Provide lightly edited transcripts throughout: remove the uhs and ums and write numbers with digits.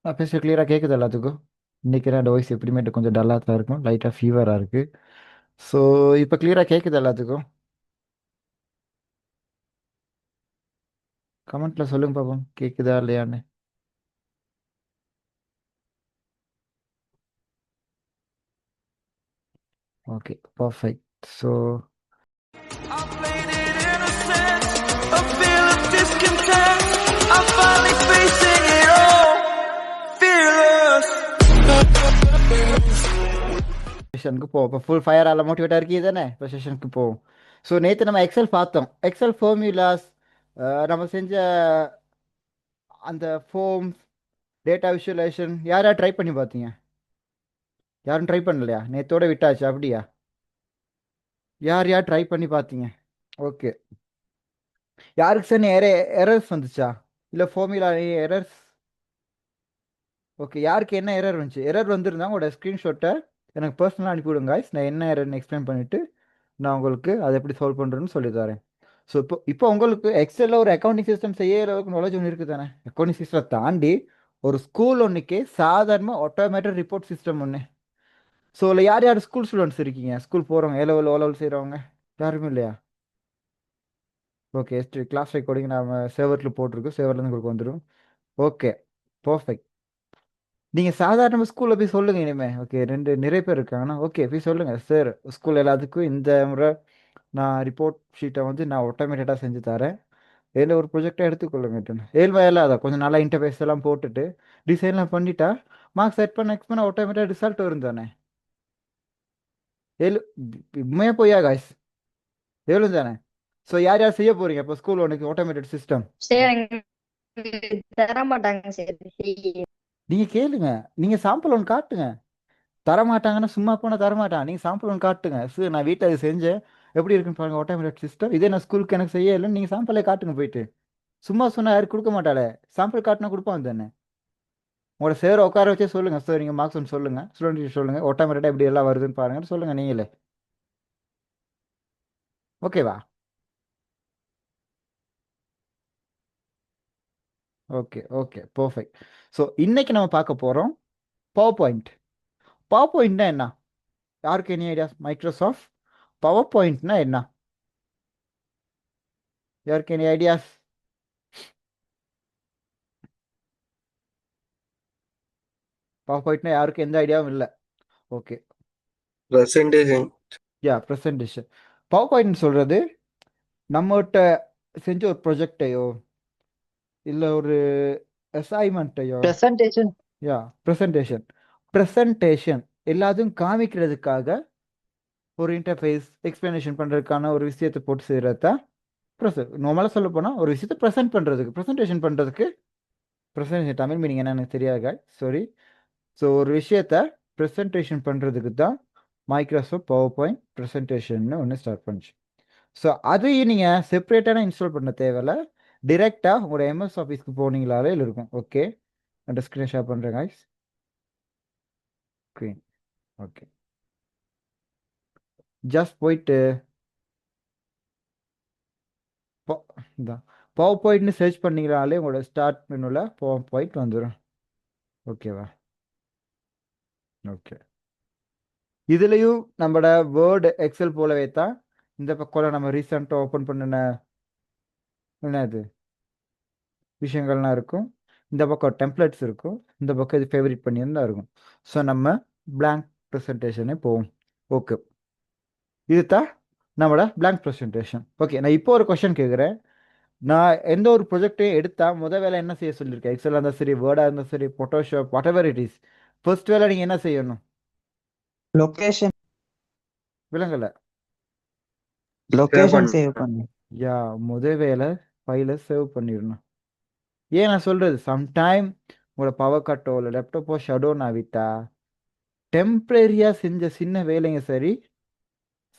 நான் பேச கிளியராக கேட்குது எல்லாத்துக்கும். இன்னைக்கு என்னோட வாய்ஸ் எப்படிமேட்டு கொஞ்சம் டல்லாக தான் இருக்கும், லைட்டாக ஃபீவராக இருக்கு. ஸோ இப்போ கிளியராக கேட்குது எல்லாத்துக்கும். கமெண்ட்ல சொல்லுங்க பாப்போம், கேட்குதா இல்லையான்னு. Okay, perfect. So I played it innocent, a feel of discontent. I'm finally facing it all, fearless. செஷனுக்கு போவோம். இப்போ ஃபுல் ஃபயரால் மோட்டிவேட்டாக இருக்கீங்க தானே, இப்போ செஷனுக்கு போவோம். ஸோ நேற்று நம்ம எக்ஸல் பார்த்தோம். எக்ஸல் ஃபார்முலாஸ் நம்ம செஞ்ச அந்த ஃபோம்ஸ், டேட்டா விஷுவலைசேஷன் யார் யார் ட்ரை பண்ணி பார்த்தீங்க? யாரும் ட்ரை பண்ணலையா? நேத்தோட விட்டாச்சு அப்படியா? யார் யார் ட்ரை பண்ணி பார்த்தீங்க? ஓகே. யாருக்கு சார் எரர்ஸ் வந்துச்சா? இல்லை ஃபார்முலா எரர்ஸ்? ஓகே, யாருக்கு என்ன எரர் வந்துச்சு? எரர் வந்திருந்தா உங்களோட ஸ்க்ரீன்ஷாட்டை எனக்கு பர்சனலாக அனுப்பிவிடுங்க guys. நான் என்ன எரர்னு எக்ஸ்பிளைன் பண்ணிவிட்டு நான் உங்களுக்கு அதை எப்படி சால்வ் பண்ணுறேன்னு சொல்லி தரேன். ஸோ இப்போ உங்களுக்கு எக்ஸலில் ஒரு அக்கௌண்டிங் சிஸ்டம் செய்ய அளவுக்கு நாலேஜ் ஒன்று இருக்குது தானே? அக்கௌண்டிங் சிஸ்டம் தாண்டி ஒரு ஸ்கூல் ஒன்றுக்கே சாதாரணமாக ஆட்டோமேட்டட் ரிப்போர்ட் சிஸ்டம் ஒன்று. ஸோ இல்லை யார் யார் ஸ்கூல் ஸ்டூடெண்ட்ஸ் இருக்கீங்க? ஸ்கூல் போகிறவங்க, ஏ லெவல் ஓ லெவல் செய்கிறவங்க யாருமே இல்லையா? ஓகே, கிளாஸ் ரெக்கார்டிங் நம்ம சேவரில் போட்டிருக்கோம், சேவர்லேருந்து உங்களுக்கு வந்துடும். Okay, perfect. நீங்கள் சாதாரண ஸ்கூலில் போய் சொல்லுங்கள் இனிமே. ஓகே, நிறைய பேர் இருக்காங்கன்னா ஓகே போய் சொல்லுங்கள், சார் ஸ்கூல் எல்லாத்துக்கும் இந்த முறை நான் ரிப்போர்ட் ஷீட்டை வந்து நான் ஆட்டோமேட்டடாக செஞ்சு தரேன், இதில் ஒரு ப்ரொஜெக்டாக எடுத்துக்கொள்ளுங்கட்டுன்னு. ஏழ்மையில அதை கொஞ்சம் நல்லா இன்டர்ஃபேஸ் எல்லாம் போட்டுட்டு டிசைன்லாம் பண்ணிட்டா மார்க் செட் பண்ண நெக்ஸ்ட் பண்ண ஆட்டோமேட்டிக் ரிசல்ட் வரும் தானே? ஏழு உண்மையாக போயா காய்ஸ்? ஏழு தானே? ஸோ யார் யார் செய்ய போகிறீங்க இப்போ ஸ்கூல் ஒன்றுக்கு ஆட்டோமேட்டட் சிஸ்டம்? சரி எங்களுக்கு தர மாட்டாங்க சரி. நீங்கள் கேளுங்க, நீங்கள் சாம்பிள் ஒன்று காட்டுங்க. தரமாட்டாங்கன்னா சும்மா போனால் தரமாட்டான். நீங்கள் சாம்பிள் ஒன்று காட்டுங்க, சார் நான் வீட்டில் அது செஞ்சேன், எப்படி இருக்குன்னு பாருங்க ஆட்டோமேட்டிக் சிஸ்டம், இதே நான் ஸ்கூலுக்கு எனக்கு செய்ய இல்லைன்னு நீங்கள் சாம்பிளே காட்டுங்க போயிட்டு. சும்மா சொன்னால் யாரும் கொடுக்க மாட்டாளே, சாம்பிள் காட்டினா கொடுப்பான் தானே? உங்களோட சேர உட்கார வச்சே சொல்லுங்கள், சார் நீங்கள் மார்க்ஸ் ஒன்று சொல்லுங்கள், ஸ்டூடெண்ட் சொல்லுங்கள் ஆட்டோமேட்டிக்காக எப்படி எல்லாம் வருதுன்னு பாருங்கன்னு சொல்லுங்கள் நீங்களே. ஓகேவா? Okay okay, perfect. ஸோ இன்னைக்கு நம்ம பார்க்க போகிறோம் பவர் பாயிண்ட். பவர் பாயிண்ட்னா என்ன? யாருக்கு எனி ஐடியாஸ்? மைக்ரோசாஃப்ட் பவர் பாயிண்ட்னா என்ன? யாருக்கு எனி ஐடியாஸ்? பவர் பாயிண்ட்னா யாருக்கு எந்த ஐடியாவும் இல்லை. Okay, presentation. Yeah presentation. Power point சொல்கிறது நம்மகிட்ட செஞ்ச ஒரு ப்ரொஜெக்டையோ இல்லை ஒரு அசைன்மெண்ட்டையோ, presentation. Yeah presentation. ப்ரெசன்டேஷன் எல்லாத்தையும் காமிக்கிறதுக்காக ஒரு இன்டர்ஃபேஸ் எக்ஸ்பிளனேஷன் பண்ணுறதுக்கான ஒரு விஷயத்தை போட்டு செய்கிறத நார்மலாக சொல்ல போனால் ஒரு விஷயத்தை ப்ரெசென்ட் பண்ணுறதுக்கு, ப்ரெசன்டேஷன் பண்ணுறதுக்கு. ப்ரெசன்டேஷன் தமிழ் மீனிங் என்னன்னு எனக்கு தெரியாது, சாரி. ஸோ ஒரு விஷயத்த ப்ரெசன்டேஷன் பண்ணுறதுக்கு தான் மைக்ரோசாஃப்ட் பவர் பாயிண்ட் ப்ரெசன்டேஷன் ஒன்று ஸ்டார்ட் பண்ணுச்சு. ஸோ அதையும் நீங்கள் செப்பரேட்டான இன்ஸ்டால் பண்ண தேவையில்ல, டிரெக்டாக உங்களோட எம்எஸ் ஆஃபீஸ்க்கு போனீங்களாலே இதில் இருக்கும். ஓகே, நான் ஸ்க்ரீன் ஷேர் பண்ணுறேன் guys. ஸ்க்ரீன் ஓகே, ஜஸ்ட் போயிட்டு இதான் பவர் பாயிண்ட்னு சர்ச் பண்ணீங்கனாலே உங்களோட ஸ்டார்ட் மெனுவில் பவர் பாயிண்ட் வந்துடும். ஓகேவா? ஓகே, இதுலேயும் நம்மளோட வேர்டு எக்ஸல் போலவே தான் இந்த பக்கம் நம்ம ரீசெண்டாக ஓப்பன் பண்ணின என்னது விஷயங்கள்லாம் இருக்கும். இந்த பக்கம் டெம்ப்ளேட்ஸ் இருக்கும், இந்த பக்கம் இது ஃபேவரட் பண்ணியிருந்தா இருக்கும். ஸோ நம்ம பிளாங்க் ப்ரெசன்டேஷனே போவோம். ஓகே, இது தான் நம்மளோட பிளாங்க் ப்ரெசன்டேஷன். ஓகே, நான் இப்போ ஒரு கொஷின் கேட்குறேன். நான் எந்த ஒரு ப்ரொஜெக்டையும் எடுத்தால் முத வேலை என்ன செய்ய சொல்லியிருக்கேன்? எக்ஸலாக இருந்தால் சரி, வேர்டாக இருந்தால் சரி, Photoshop, what ever it is, first வேலை நீங்கள் என்ன செய்யணும்? Location. விலங்கலை. Location save பண்ணு. யா, முத வேலை ஃபைலை சேவ் பண்ணிடணும். ஏன் நான் சொல்கிறது, சம்டைம் உங்களோட பவர் கட்டோ இல்லை லேப்டாப்போ ஷடோன் ஆகிட்டா டெம்ப்ரரியாக செஞ்ச சின்ன வேலைங்க சரி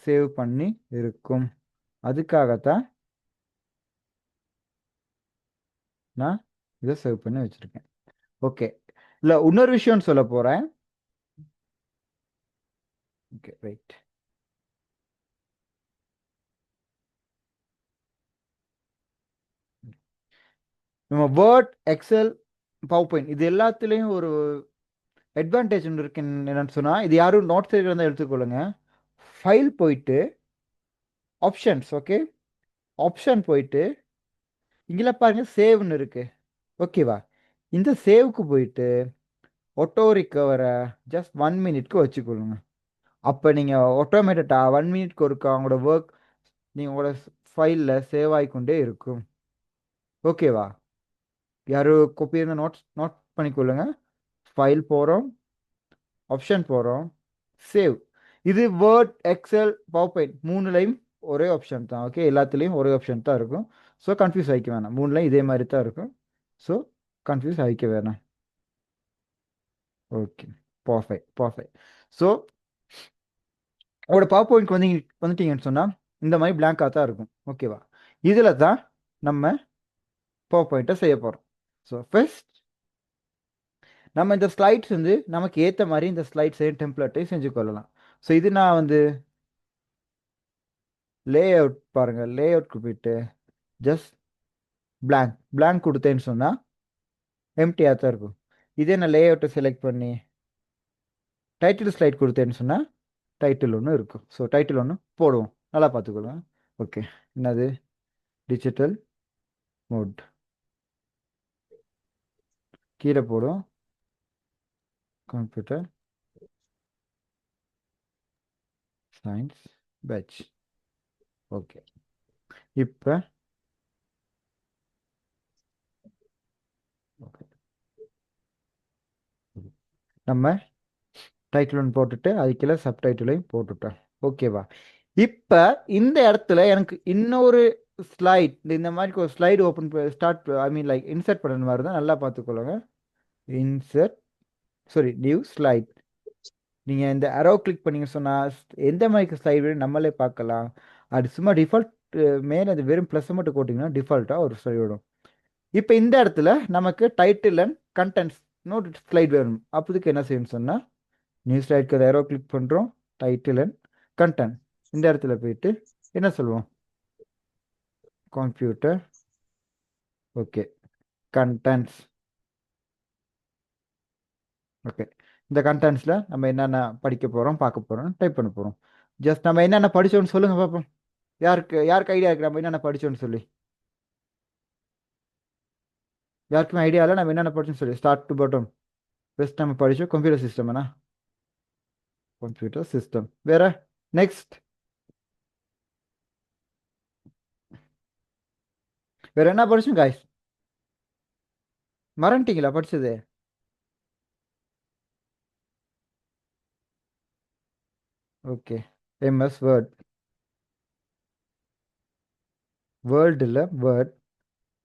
சேவ் பண்ணி இருக்கும். அதுக்காகத்தான் நான் இதை சேவ் பண்ணி வச்சுருக்கேன். ஓகே, இல்லை இன்னொரு விஷயம்னு சொல்ல போகிறேன். ஓகே ரைட், நம்ம வேர்ட், எக்ஸல், பவர் பாயிண்ட் இது எல்லாத்துலேயும் ஒரு அட்வான்டேஜ் ஒன்று இருக்கு. என்னன்னு சொன்னால், இது யாரும் நோட்ஸ் இருக்கிறதா எடுத்துக்கொள்ளுங்க. ஃபைல் போயிட்டு ஆப்ஷன்ஸ், ஓகே, ஆப்ஷன் போயிட்டு இங்கே பாருங்க சேவ்னு இருக்கு. ஓகேவா? இந்த சேவுக்கு போயிட்டு ஆட்டோ ரிகவரை ஜஸ்ட் 1 மினிட்க்கு வச்சுக்கொள்ளுங்க. அப்போ நீங்கள் ஆட்டோமேட்டடாக 1 மினிட்க்கு ஒருக்கா உங்களோட ஒர்க் நீங்கள் உங்களோட ஃபைலில் சேவ் ஆகிக்கொண்டே இருக்கும். ஓகேவா? யாரும் கோப்பி இருந்தால் நோட் பண்ணிக்கொள்ளுங்க. ஃபைல் போகிறோம், ஆப்ஷன் போகிறோம், சேவ். இது வேர்ட், எக்ஸல், பவர் பாயிண்ட் மூணுலையும் ஒரே ஆப்ஷன் தான். ஓகே, எல்லாத்துலேயும் ஒரே ஆப்ஷன் தான் இருக்கும். ஸோ கன்ஃபியூஸ் ஆகிக்க வேணாம். மூணுலையும் இதே மாதிரி தான் இருக்கும். ஸோ கன்ஃபியூஸ் ஆகிக்க வேணாம். Okay, perfect perfect. ஸோ உங்களோட பவர் பாயிண்ட் வந்துட்டீங்கன்னு சொன்னால் இந்த மாதிரி பிளாங்காக தான் இருக்கும். ஓகேவா? இதில் தான் நம்ம பவர் பாயிண்ட்டை செய்ய போகிறோம். ஸோ ஃபர்ஸ்ட் நம்ம இந்த ஸ்லைட்ஸ் வந்து நமக்கு ஏற்ற மாதிரி இந்த ஸ்லைட்ஸையும் டெம்ப்ளேட்டையும் செஞ்சு கொள்ளலாம். ஸோ இது நான் வந்து லே அவுட் பாருங்கள், லே அவுட்க்கு போயிட்டு ஜஸ்ட் blank கொடுத்தேன்னு சொன்னால் எம்டியாக தான் இருக்கும். இதே நான் லே அவுட்டை செலக்ட் பண்ணி டைட்டில் ஸ்லைட் கொடுத்தேன்னு சொன்னால் டைட்டில் ஒன்று இருக்கும். ஸோ டைட்டில் ஒன்று போடுவோம், நல்லா பார்த்துக்கொள்ளுங்க. ஓகே, என்னது டிஜிட்டல் மோட் கீழே போடும், கம்ப்யூட்டர் சயின்ஸ் பேட்ச். ஓகே, இப்போ நம்ம டைட்டில் ஒன்று போட்டுட்டு அதுக்குள்ள சப்டைட்டிலையும் போட்டுட்டோம். ஓகேவா? இப்போ இந்த இடத்துல எனக்கு இன்னொரு ஸ்லைட், இந்த மாதிரி ஒரு slide open start, I mean like insert பண்ண மாதிரி தான். நல்லா பார்த்துக்கொள்ளுங்க. Insert, sorry, new slide. நீங்கள் இந்த அரோ கிளிக் பண்ணிங்க சொன்னால் எந்த மாதிரி ஸ்லைடு நம்மளே பார்க்கலாம். அது சும்மா டிஃபால்ட் மேலே அது வெறும் ப்ளஸ் மட்டும் போட்டிங்கன்னா டிஃபால்ட்டாக ஒரு ஸ்லைடு வரும். இப்போ இந்த இடத்துல நமக்கு title and contents note slide வேணும். அப்போதுக்கு என்ன செய்யணும்னு சொன்னால் நியூ ஸ்லைட்க்கு ஏரோ கிளிக் பண்ணுறோம், டைட்டில் அண்ட் கண்டென்ட். இந்த இடத்துல போயிட்டு என்ன சொல்லுவோம், கம்ப்யூட்டர், ஓகே, கண்டென்ட்ஸ். ஓகே, இந்த கண்டென்ட்ஸில் நம்ம என்னென்ன படிக்க போகிறோம், பார்க்க போகிறோம், டைப் பண்ண போகிறோம். ஜஸ்ட் நம்ம என்னென்ன படித்தோன்னு சொல்லுங்கள் பார்ப்போம். யாருக்கு ஐடியா இருக்கு நம்ம என்னென்ன படித்தோன்னு சொல்லி? யாருக்குமே ஐடியா இல்லை நம்ம என்னென்ன படிச்சோன்னு சொல்லி. ஸ்டார்ட் டு பாட்டம் ஃபர்ஸ்ட் நம்ம படித்தோம் கம்ப்யூட்டர் சிஸ்டம்னா, கம்ப்யூட்டர் சிஸ்டம். வேற நெக்ஸ்ட் வேற என்ன படிச்சோம் காய்ஸ்? மறந்துட்டீங்களா படிச்சது? ஓகே, எம்எஸ் வேர்ட், வேர்ல்டில் Word,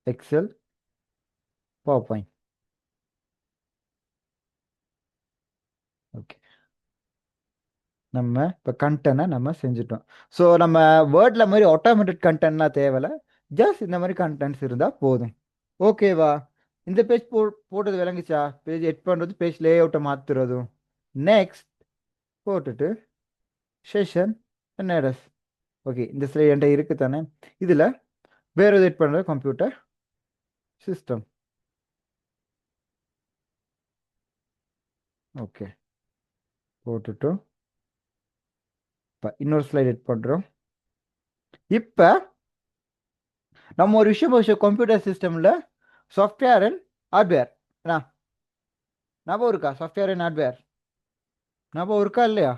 Excel, PowerPoint. Okay, நம்ம இப்போ கண்டென்ட்டை நம்ம செஞ்சுட்டோம். ஸோ நம்ம வேர்டில் மாதிரி ஆட்டோமேட்டிக் கண்டென்ட்லாம் தேவையில்ல, ஜஸ்ட் இந்த மாதிரி கண்டென்ட்ஸ் இருந்தால் போதும். ஓகேவா? இந்த பேஜ் போட்டது விளங்குச்சா? பேஜ் எட் பண்ணுறது, பேஜ் லே அவுட்டை மாற்றுறதும். நெக்ஸ்ட் போட்டுட்டு செஷன் என்னடஸ். ஓகே, இந்த ஸ்லைட் என்கிட்ட இருக்குது தானே. இதில் வேறு எது எட் பண்ணுறது, கம்ப்யூட்டர் சிஸ்டம். ஓகே, போட்டுட்டோம். இப்போ இன்னொரு ஸ்லைட் எட் பண்ணுறோம். இப்போ நம்ம ஒரு விஷயம் கம்ப்யூட்டர் சிஸ்டமில் சாஃப்ட்வேர் அண்ட் ஹார்ட்வேர் என்ன ஞாபகம் இருக்கா? சாஃப்ட்வேர் அண்ட் ஹார்ட்வேர் ஞாபகம் இருக்கா இல்லையா?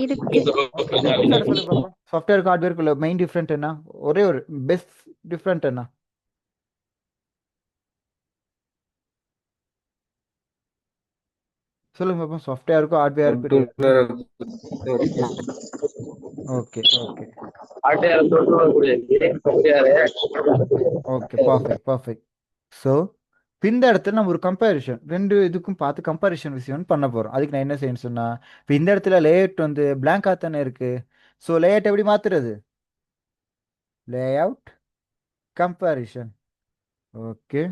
இருக்கு. ஓகே, சொல்லுங்க பார்ப்போம். சாஃப்ட்வேருக்கு ஹார்ட்வேருக்குள்ள மெயின் டிஃப்ரெண்ட் என்ன? ஒரே ஒரு பெஸ்ட் டிஃப்ரெண்ட் என்ன? சொல்லுங்க பார்ப்போம். சாஃப்ட்வேருக்கும் ஹார்ட்வேருக்கும் இடையே. Okay okay okay, perfect perfect. So இந்த இடத்துல நம்ம ஒரு கம்பேரிஷன், ரெண்டு இதுக்கும் பார்த்து கம்பேரிஷன் விஷயம் பண்ண போகிறோம். அதுக்கு நான் என்ன செய்யணும்னு சொன்னால், இப்போ இந்த இடத்துல லேஅவுட் வந்து பிளாங்காக தானே இருக்குது. ஸோ லேஅவுட் எப்படி மாற்றுறது? Layout comparison. Okay,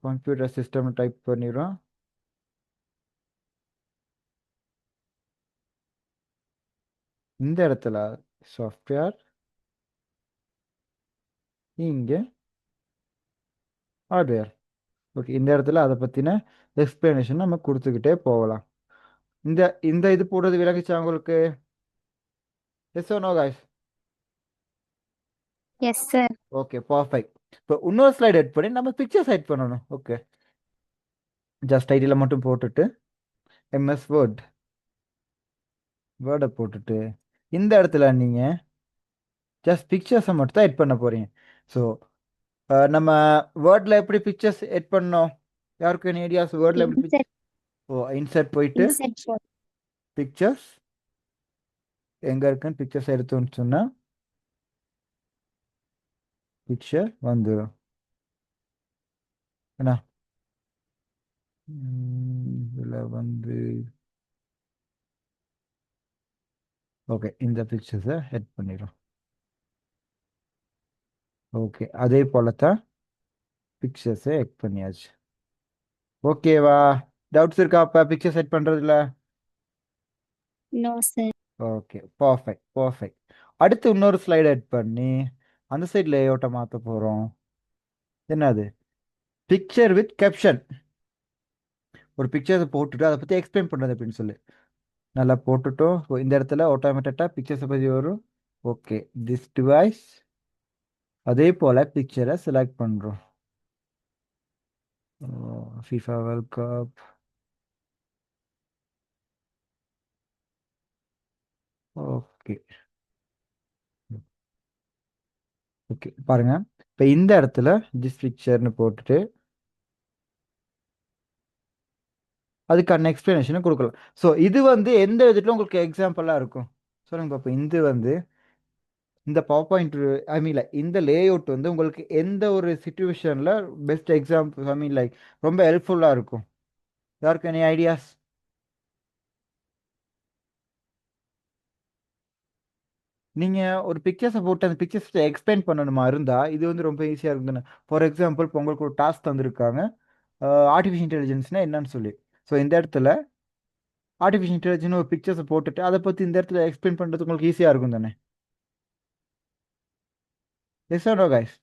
computer system type பண்ணிடுறோம். இந்த இடத்துல சாஃப்ட்வேர் இங்கே ஹார்ட்வேர். ஓகே, இந்த இடத்துல அதை பற்றின எக்ஸ்பிளனேஷன் நம்ம கொடுத்துக்கிட்டே போகலாம். இந்த இந்த இது போடுறது விளங்குச்சா உங்களுக்கு? Yes or no guys? Yes sir. Okay, perfect. இப்போ இன்னொரு ஸ்லைட் எட் பண்ணி நம்ம பிக்சர்ஸ் எட் பண்ணணும். ஓகே, ஜஸ்ட் டைட்டில் மட்டும் போட்டுட்டு எம்எஸ் வேர்டை போட்டுட்டு இந்த இடத்துல நீங்கள் ஜஸ்ட் பிக்சர்ஸை மட்டும் தான் எட் பண்ண போகிறீங்க. ஸோ நம்ம வேர்டில் எப்படி பிக்சர்ஸ் எட் பண்ணோம்? யாருக்கு any ஐடியாஸ்? வேர்டில் எப்படி இன்செர்ட் இன்சர்ட் போயிட்டு இன்செர்ட் போட் பிக்சர்ஸ் எங்கே இருக்குன்னு பிக்சர்ஸ் எடுத்தோன்னு சொன்னால் பிக்சர் வந்துடும். என்ன இதில் வந்து ஓகே, இந்த பிக்சர்ஸை ஹெட் பண்ணிடும். ஓகே, அதே போல தான் பிக்சர்ஸை ஹெட் பண்ணியாச்சு. ஓகேவா? டவுட்ஸ் இருக்கா அப்போ பிக்சர் செட் பண்ணுறதுல? No sir. Okay, perfect perfect. அடுத்து இன்னொரு ஸ்லைட் எட் பண்ணி அந்த சைட் லேஅவுட்டை மாற்ற போகிறோம். என்னது? Picture with caption. ஒரு பிக்சர்ஸை போட்டுட்டு அதை பற்றி எக்ஸ்பிளைன் பண்ணுறது அப்படின்னு சொல்லி நல்லா போட்டுட்டோம். ஸோ இந்த இடத்துல ஆட்டோமேட்டடாக பிக்சர்ஸை பற்றி வரும். Okay, this device. அதே போல் பிக்சரை செலக்ட் பண்ணுறோம். FIFA world cup. Okay okay, பாருங்க. இப்போ இந்த இடத்துல திஸ் பிக்சர்னு போட்டுட்டு அதுக்கான எக்ஸ்பிளனேஷனை கொடுக்கலாம். ஸோ இது வந்து எந்த விதத்தில் உங்களுக்கு எக்ஸாம்பிளாக இருக்கும் சொல்லுங்க பாப்போம். இது வந்து இந்த பவர் பாயிண்ட் ஐ மீன் லைக் இந்த லேஅவுட் வந்து உங்களுக்கு எந்த ஒரு சுச்சுவேஷனில் best example I mean like ரொம்ப ஹெல்ப்ஃபுல்லாக இருக்கும்? யாருக்கு எனி ஐடியாஸ்? நீங்கள் ஒரு பிக்சர்ஸை போட்டு அந்த பிக்சர்ஸை எக்ஸ்பிளைன் பண்ணணுமா இருந்தால் இது வந்து ரொம்ப ஈஸியாக இருக்குதுன்னு. ஃபார் எக்ஸாம்பிள் இப்போ உங்களுக்கு ஒரு டாஸ்க் தந்திருக்காங்க ஆர்டிஃபிஷியல் இன்டெலிஜென்ஸ்னால் என்னன்னு சொல்லி. ஸோ இந்த இடத்துல ஆர்டிஃபிஷியல் இன்டெலிஜென்ஸ் ஒரு பிக்சர்ஸை போட்டுட்டு அதை பற்றி இந்த இடத்துல எக்ஸ்பிளைன் பண்ணுறது உங்களுக்கு ஈஸியாக இருக்கும் தானே? Yes or no guys?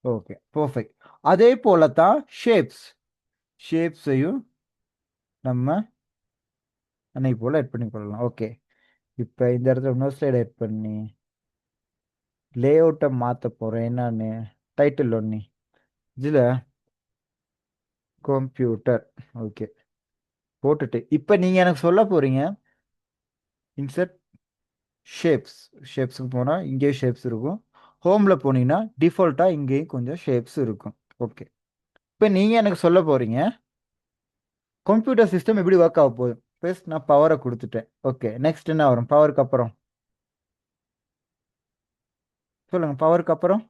Okay, perfect. அதே போல தான் ஷேப்ஸையும் நம்ம அன்னைக்கு போல் எட் பண்ணி கொள்ளலாம். ஓகே, இப்போ இந்த இடத்துல இன்னொரு ஸ்லைட் எட் பண்ணி லேஅவுட்டை மாற்ற போகிறேன். என்னன்னு டைட்டில் ஒன்று இதில் கம்ப்யூட்டர். ஓகே, போட்டுட்டு இப்போ நீங்கள் எனக்கு சொல்ல போகிறீங்க இன்சர்ட் ஷேப்ஸுக்கு போனால் இங்கேயும் ஷேப்ஸ் இருக்கும். ஹோமில் போனீங்கன்னா டிஃபால்ட்டாக இங்கேயும் கொஞ்சம் ஷேப்ஸ் இருக்கும். ஓகே, இப்போ நீங்கள் எனக்கு சொல்ல போகிறீங்க கம்ப்யூட்டர் சிஸ்டம் எப்படி ஒர்க் ஆக போகுது. ஃபர்ஸ்ட் நான் பவரை கொடுத்துட்டேன். ஓகே, நெக்ஸ்ட் என்ன வரும் பவருக்கு அப்புறம்? சொல்லுங்கள், பவருக்கு அப்புறம்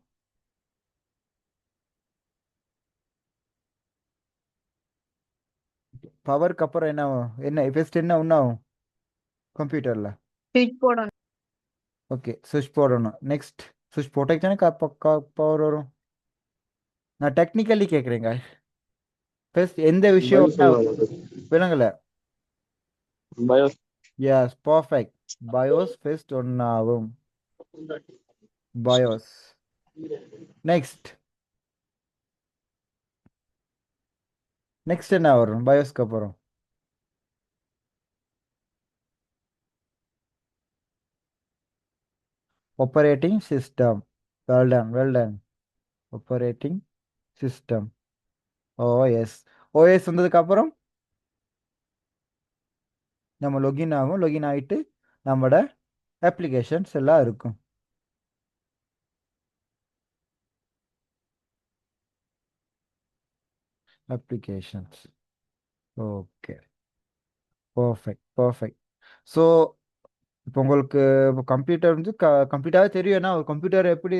பவருக்கு அப்புறம் என்ன ஆகும்? என்ன ஃபர்ஸ்ட் என்ன ஒன்று ஆகும் கம்ப்யூட்டரில்? ஸ்விட்ச் போடணும். ஓகே, சுவிட்ச் போடணும். நெக்ஸ்ட் சுவிட்ச் போட்டேக்கு தானே பவர் வரும். நான் டெக்னிக்கலி கேட்குறேங்க. ஃபர்ஸ்ட் எந்த விஷயம் BIOS சொல்லுவாங்க. விளங்கலை? BIOS. எஸ், பர்ஃபெக்ட். பயோஸ் ஃபர்ஸ்ட் ஒன்றாகும். பயோஸ். நெக்ஸ்ட் என்ன வரும் பயோஸ்க்கு அப்புறம்? Operating system. Well done. Operating system. OS. OS வந்ததுக்கு அப்புறம் நம்ம லொகின் ஆகும். லொகின் ஆகிட்டு நம்மளோட அப்ளிகேஷன்ஸ் எல்லாம் இருக்கும். அப்ளிகேஷன்ஸ். Okay, perfect. ஸோ இப்போ உங்களுக்கு இப்போ கம்ப்யூட்டர் வந்து கம்ப்யூட்டராக தெரியும். ஏன்னா ஒரு கம்ப்யூட்டர் எப்படி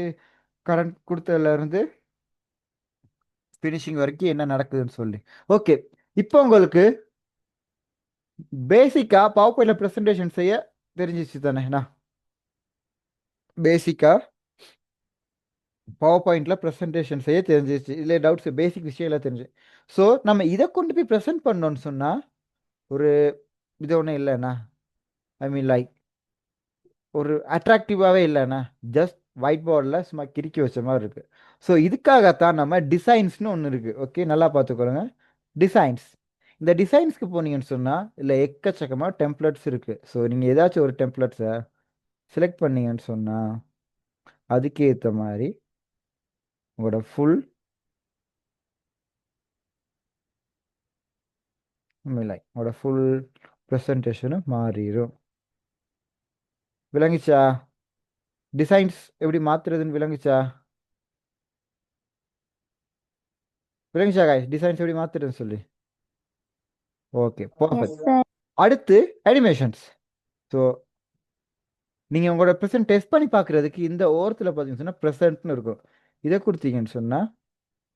கரண்ட் கொடுத்ததுலேருந்து ஃபினிஷிங் வரைக்கும் என்ன நடக்குதுன்னு சொல்லி. ஓகே, இப்போ உங்களுக்கு பேசிக்காக பவர் பாயிண்டில் ப்ரெசன்டேஷன் செய்ய தெரிஞ்சிச்சு தானேண்ணா? பேசிக்காக பவர் பாயிண்டில் ப்ரெசன்டேஷன் செய்ய தெரிஞ்சிச்சு. இல்லை டவுட்ஸ் பேசிக் விஷயம்லாம் தெரிஞ்சு. ஸோ நம்ம இதை கொண்டு போய் ப்ரெசென்ட் பண்ணோன்னு சொன்னால் ஒரு இது ஒன்றும் இல்லைண்ணா. ஐ மீன் லைக் ஒரு அட்ராக்டிவாகவே இல்லைண்ணா. ஜஸ்ட் ஒயிட் போர்டில் சும்மா கிறுக்கி வச்ச மாதிரி இருக்குது. ஸோ இதுக்காகத்தான் நம்ம டிசைன்ஸ்னு ஒன்று இருக்குது. ஓகே, நல்லா பார்த்துக்கொள்ளுங்க. டிசைன்ஸ். இந்த டிசைன்ஸ்க்கு போனீங்கன்னு சொன்னால் இல்லை எக்கச்சக்கமாக டெம்ப்ளேட்ஸ் இருக்குது. ஸோ நீங்கள் ஏதாச்சும் ஒரு டெம்ப்ளேட்ஸை செலக்ட் பண்ணீங்கன்னு சொன்னால் அதுக்கேற்ற மாதிரி உங்களோட ஃபுல் உங்களோட ஃபுல் ப்ரெசன்டேஷனும் மாறிடும். விளங்குச்சா? டிசைன்ஸ் எப்படி மாற்றுறதுன்னு விளங்குச்சா? விளங்குச்சா காய்ஸ்? டிசைன்ஸ் எப்படி மாற்றுறதுன்னு சொல்லி. Okay, Yes, perfect. sir. அடுத்து அனிமேஷன்ஸ். ஸோ நீங்கள் உங்களோட ப்ரெசன்ட் டெஸ்ட் பண்ணி பார்க்குறதுக்கு இந்த ஓரத்தில் பார்த்தீங்கன்னு சொன்னால் ப்ரெசன்ட்னு இருக்கும். இதை கொடுத்தீங்கன்னு சொன்னால்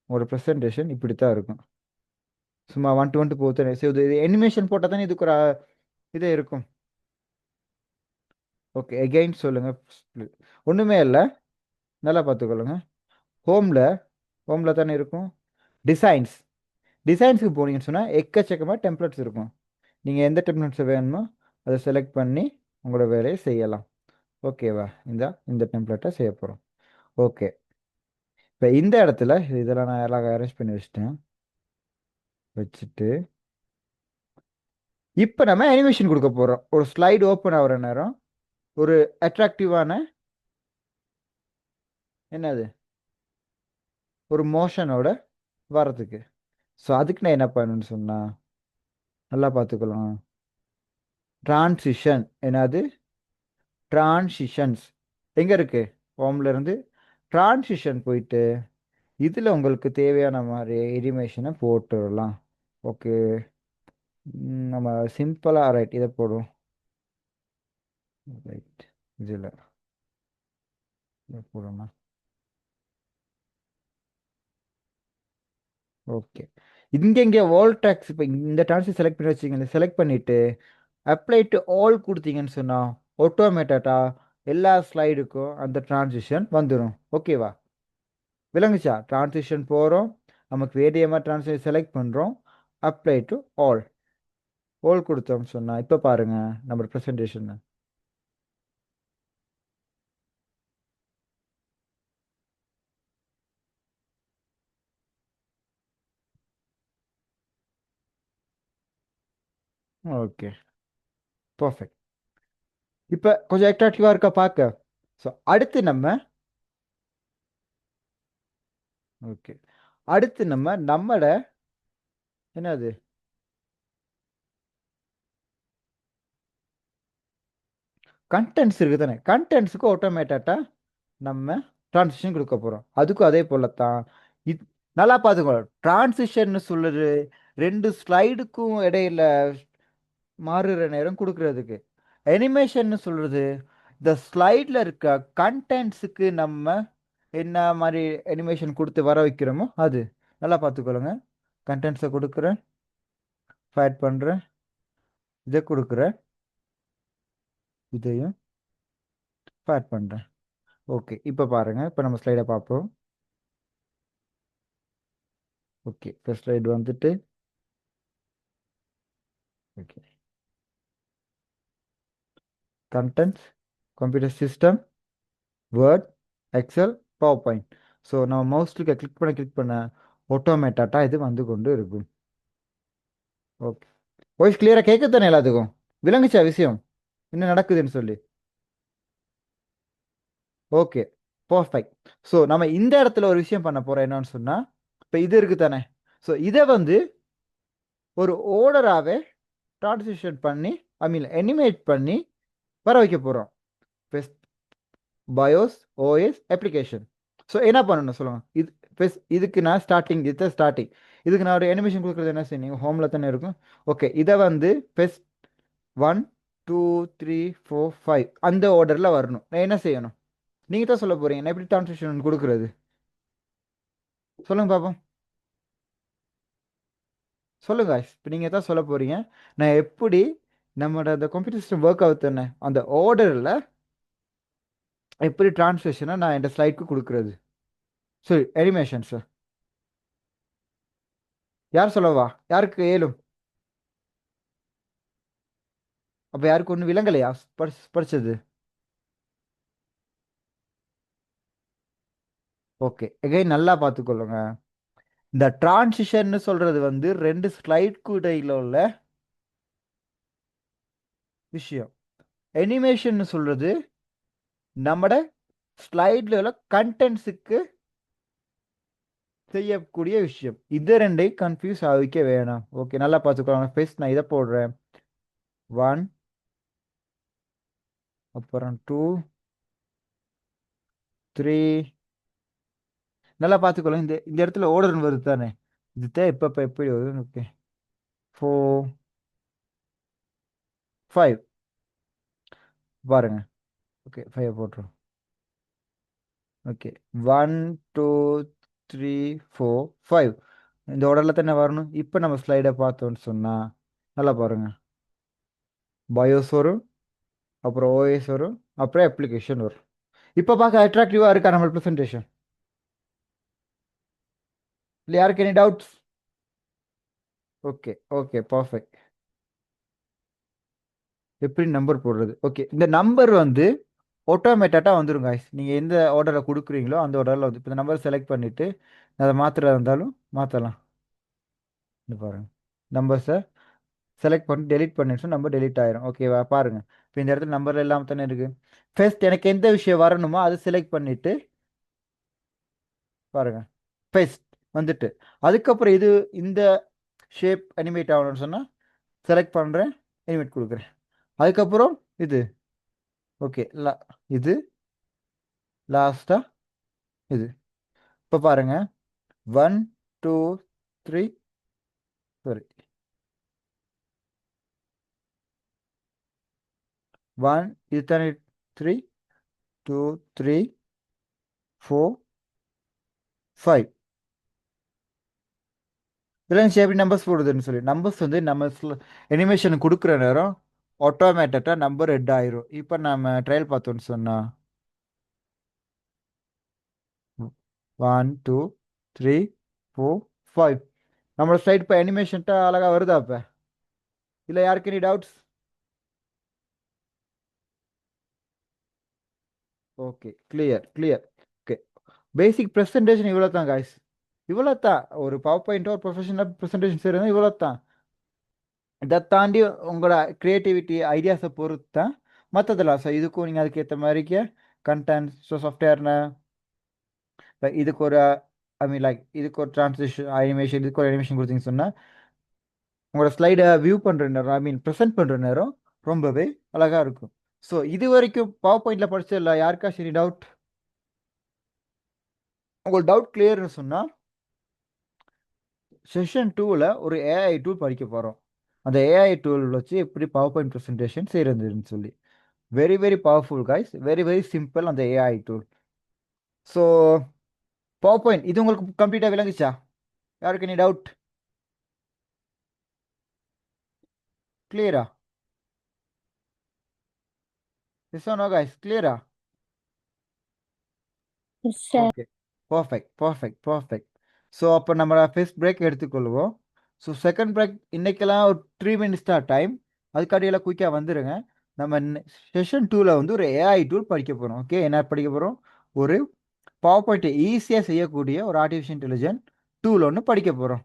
உங்களோட ப்ரெசன்டேஷன் இப்படி தான் இருக்கும். சும்மா 1 to 1 போகுது. ஸோ இது அனிமேஷன் போட்டால் தானே இதுக்கு ஒரு இதே இருக்கும். ஓகே, எகெயின் சொல்லுங்கள். ஒன்றுமே இல்லை, நல்லா பார்த்துக்கொள்ளுங்க. ஹோமில் ஹோமில் தானே இருக்கும். டிசைன்ஸ். டிசைன்ஸுக்கு போனீங்கன்னு சொன்னால் எக்கச்சக்கமாக டெம்ப்ளேட்ஸ் இருக்கும். நீங்கள் எந்த டெம்ப்ளேட்ஸ் வேணுமோ அதை செலக்ட் பண்ணி உங்களோட வேலையை செய்யலாம். ஓகேவா? இந்த டெம்ப்ளேட்டை செய்ய போகிறோம். ஓகே, இப்போ இந்த இடத்துல இதெல்லாம் நான் எல்லாம் அரேஞ்ச் பண்ணி வச்சுட்டு இப்போ நம்ம அனிமேஷன் கொடுக்க போகிறோம். ஒரு ஸ்லைடு ஓப்பன் ஆகிற நேரம் ஒரு அட்ராக்டிவான என்னது ஒரு மோஷனோட வர்றதுக்கு. ஸோ அதுக்கு நான் என்ன பண்ணணும்னு சொன்னால் நல்லா பார்த்துக்கலாம். டிரான்சிஷன். என்னது? டிரான்சிஷன்ஸ் எங்கே இருக்குது? ஹோம்ல இருந்து டிரான்சிஷன் போயிட்டு இதில் உங்களுக்கு தேவையான மாதிரி அனிமேஷனை போட்டுடலாம். ஓகே, நம்ம சிம்பிளாக ரைட் இதை போடுவோம். ரைட், இதில் போடுவோம்னா ஓகே. இங்கே வால் டேக்ஸ். இப்போ இந்த டிரான்சிஷன் செலக்ட் பண்ணி வச்சிங்க. செலக்ட் பண்ணிவிட்டு அப்ளை டு ஆல் கொடுத்தீங்கன்னு சொன்னால் ஆட்டோமேட்டடாக எல்லா ஸ்லைடுக்கும் அந்த டிரான்சிஷன் வந்துடும். ஓகேவா? விளங்குச்சா? டிரான்சிஷன் போகிறோம், நமக்கு வேண்டிய மாதிரி டிரான்சிஷன் செலக்ட் பண்ணுறோம், அப்ளை டு ஆல் கொடுத்தோம்னு சொன்னால் இப்போ பாருங்கள் நம்ம ப்ரெசன்டேஷன். Okay, perfect. இப்போ கொஞ்சம் அட்ராக்டிவாக இருக்கா பார்க்க? ஸோ அடுத்து நம்ம ஓகே அடுத்து நம்மட என்னது கண்டென்ட்ஸ் இருக்குது தானே. கண்டென்ட்ஸுக்கு ஆட்டோமேட்டடாக நம்ம டிரான்சிஷன் கொடுக்க போகிறோம். அதுக்கும் அதே போல தான். இது நல்லா பார்த்துக்கோ. டிரான்சிஷன் சொல்லுறது 2 ஸ்லைடுக்கும் இடையில மாறுற நேரம் கொடுக்கறதுக்கு. அனிமேஷன் சொல்கிறது இந்த ஸ்லைடில் இருக்க கண்டென்ட்ஸுக்கு நம்ம என்ன மாதிரி அனிமேஷன் கொடுத்து வர வைக்கிறோமோ அது. நல்லா பார்த்துக்கொள்ளுங்க. கண்டென்ட்ஸை கொடுக்குறேன், ஃபேட் பண்ணுறேன், இதை கொடுக்குறேன், இதையும் ஃபேட் பண்ணுறேன். ஓகே, இப்போ பாருங்கள். இப்போ நம்ம ஸ்லைடை பார்ப்போம். ஓகே, இப்போ ஸ்லைடு வந்துட்டு okay contents, computer system, Word, Excel, PowerPoint. So நம்ம மவுஸ்க்கு கிளிக் பண்ண ஆட்டோமேட்டாக இது வந்து கொண்டு இருக்கும். ஓகே, வாய்ஸ் கிளியராக கேட்கத்தானே எல்லாத்துக்கும்? விளங்குச்சா விஷயம் என்ன நடக்குதுன்னு சொல்லி? Okay, perfect. ஸோ நம்ம இந்த இடத்துல ஒரு விஷயம் பண்ண போகிறோம். என்னன்னு சொன்னால் இப்போ இது இருக்குது தானே. ஸோ இதை வந்து ஒரு ஓர்டராகவே டிரான்சிஷன் பண்ணி அனிமேட் பண்ணி வர வைக்க போகிறோம். Bios, OS, application. ஸோ என்ன பண்ணணும் சொல்லுங்கள். இதுக்கு நான் ஸ்டார்டிங் இதுக்கு நான் ஒரு அனிமேஷன் கொடுக்குறது என்ன செய்யணும்? நீங்கள் ஹோமில் தானே இருக்கும். ஓகே, இதை வந்து பெஸ்ட் 1 2 3 4 5 அந்த ஆர்டரில் வரணும். நான் என்ன செய்யணும்? நீங்கள் தான் சொல்ல போகிறீங்க. நான் எப்படி டிரான்சிஷன் கொடுக்குறது சொல்லுங்கள் பாப்போம். சொல்லுங்க இப்போ நீங்கள் தான் சொல்ல போகிறீங்க. நான் எப்படி நம்மளோட அந்த கம்ப்யூட்டர் சிஸ்டம் ஒர்க் ஆகுதுன்னு அந்த ஆர்டரில் எப்படி டிரான்ஸ்லேஷனை நான் இந்த ஸ்லைடுக்கு கொடுக்குறது. சரி, அனிமேஷன் சார் யார் சொல்லவா? யாருக்கு ஏலும்? அப்போ யாருக்கு ஒன்றும் விளங்கலையா படிச்சது? ஓகே எகைன் நல்லா பார்த்துக்கொள்ளுங்க. இந்த டிரான்சிஷன்னு சொல்றது வந்து ரெண்டு ஸ்லைட் இடையில உள்ள விஷயம். அனிமேஷன் சொல்றது நம்மட ஸ்லைட்ல உள்ள கண்டென்ட்ஸுக்கு செய்யக்கூடிய விஷயம். இது ரெண்டையும் கன்ஃபியூஸ் ஆகிக்க வேணாம். ஓகே நல்லா பார்த்துக்கோங்க. ஃபர்ஸ்ட் நான் இதை போடுறேன். 1 அப்புறம் 2 3 நல்லா பார்த்துக்கோங்க. இந்த இந்த இடத்துல ஓர்டர் வருது தானே, இது எப்போ எப்படி வருது. ஓகே 4 5 பாருங்க. ஓகே 5 போட்டுரும். ஓகே 1 2 3 4 5 இந்த ஆர்டரில் தானே வரணும். இப்போ நம்ம ஸ்லைடை பார்த்தோன்னு சொன்னால் நல்லா பாருங்க. பயோஸ் வரும், அப்புறம் ஓஎஸ் வரும், அப்புறம் அப்ளிகேஷன் வரும். இப்போ பார்க்க அட்ராக்டிவாக இருக்கா நம்ம ப்ரெசன்டேஷன்? இல்லை யாருக்கு any doubts? Okay okay perfect. எப்படி நம்பர் போடுறது? ஓகே இந்த நம்பர் வந்து ஆட்டோமேட்டடாக வந்துடும் guys. நீங்கள் எந்த ஆர்டரில் கொடுக்குறீங்களோ அந்த ஆர்டரில் வந்து இப்போ இந்த நம்பர் செலக்ட் பண்ணிவிட்டு அதை மாற்றுறதா இருந்தாலும் மாற்றலாம். இந்த பாருங்கள், நம்பர்ஸை செலக்ட் பண்ணி டெலிட் பண்ணிட்டு நம்பர் டெலிட் ஆயிரும். ஓகேவா? பாருங்கள் இப்போ இந்த இடத்துல நம்பர் எல்லாம் தானே இருக்குது. ஃபர்ஸ்ட் எனக்கு எந்த விஷயம் வரணுமோ அதை செலக்ட் பண்ணிவிட்டு பாருங்கள் ஃபர்ஸ்ட் வந்துட்டு அதுக்கப்புறம் இது இந்த ஷேப் அனிமேட் ஆகணும்னு சொன்னால் செலக்ட் பண்ணுறேன், அனிமேட் கொடுக்குறேன். அதுக்கப்புறம் இது ஓகே இது லாஸ்ட்டாக இது. இப்போ பாருங்க 1 2 3 சாரி 1 இது தானே 3 2 3 4 5 இதெல்லாம் எப்படி நம்பர்ஸ் போடுதுன்னு சொல்லி நம்பர்ஸ் வந்து நம்ம அனிமேஷன் கொடுக்குற நேரம் ஆட்டோமேட்டடாக நம்பர் ரெட் ஆயிரும். இப்போ நம்ம ட்ரையல் பார்த்தோன்னு சொன்னா 1 2 3 4 5 நம்மளோட ஸ்லைட் இப்போ அனிமேஷன்ட்டா அழகாக வருதா? இப்போ இல்லை யாருக்கு any doubts? Okay clear clear. Okay basic presentation இவ்வளோ தான் காய்ஸ், இவ்வளோ தான். ஒரு பவர் பாயிண்ட்டோ ஒரு ப்ரொஃபஷனல் ப்ரெசன்டேஷன் செய்கிறது இவ்வளோ தான். இதை தாண்டி உங்களோட க்ரியேட்டிவிட்டி ஐடியாஸை பொறுத்து தான் மற்றதெல்லாம். ஸோ இதுக்கும் நீங்கள் அதுக்கேற்ற மாதிரிக்க கண்டென்ட் ஸோ சாஃப்ட்வேர்னு இதுக்கு ஒரு ஐ மீன் லைக் இதுக்கு ஒரு ட்ரான்ஸ்லேஷன் அனிமேஷன் இதுக்கு ஒரு அனிமேஷன் கொடுத்தீங்கன்னு சொன்னால் உங்களோட ஸ்லைடை வியூ பண்ணுற நேரம் ஐ மீன் ப்ரெசென்ட் பண்ணுற நேரம் ரொம்பவே அழகாக இருக்கும். ஸோ இது வரைக்கும் பவர் பாயிண்டில் படிச்சதில்ல யாருக்கா சரி டவுட்? உங்களுக்கு டவுட் கிளியர்னு சொன்னால் செஷன் 2ல் ஒரு ஏஐ டூல் படிக்க போகிறோம். அந்த ஏஐ டூல் வச்சு எப்படி பவர் பாயிண்ட் ப்ரெசன்டேஷன் செய்கிறதுன்னு சொல்லி very very powerful guys, very very simple அந்த AI tool. So power point இது உங்களுக்கு கம்ப்ளீட்டாக விளங்குச்சா? யாருக்கு நீ டவுட்? கிளியரா? எஸ் ஆர் நோ கைஸ், கிளியரா? Yes, sir. Okay perfect perfect perfect. So அப்போ நம்ம ஃபர்ஸ்ட் பிரேக் எடுத்துக்கொள்வோம். ஸோ செகண்ட் பிரேக் இன்னைக்கெல்லாம் ஒரு 3 மினிட்ஸ் தான் டைம், அதுக்காட்டியெல்லாம் குயிக்காக வந்துடுங்க. நம்ம செஷன் 2ல் வந்து ஒரு ஏஐ டூல் படிக்க போகிறோம். ஓகே என்ன படிக்க போகிறோம்? ஒரு பவர் பாயிண்ட்டை ஈஸியாக செய்யக்கூடிய ஒரு ஆர்டிஃபிஷியல் இன்டெலிஜென்ட் டூல் ஒன்று படிக்க போகிறோம்.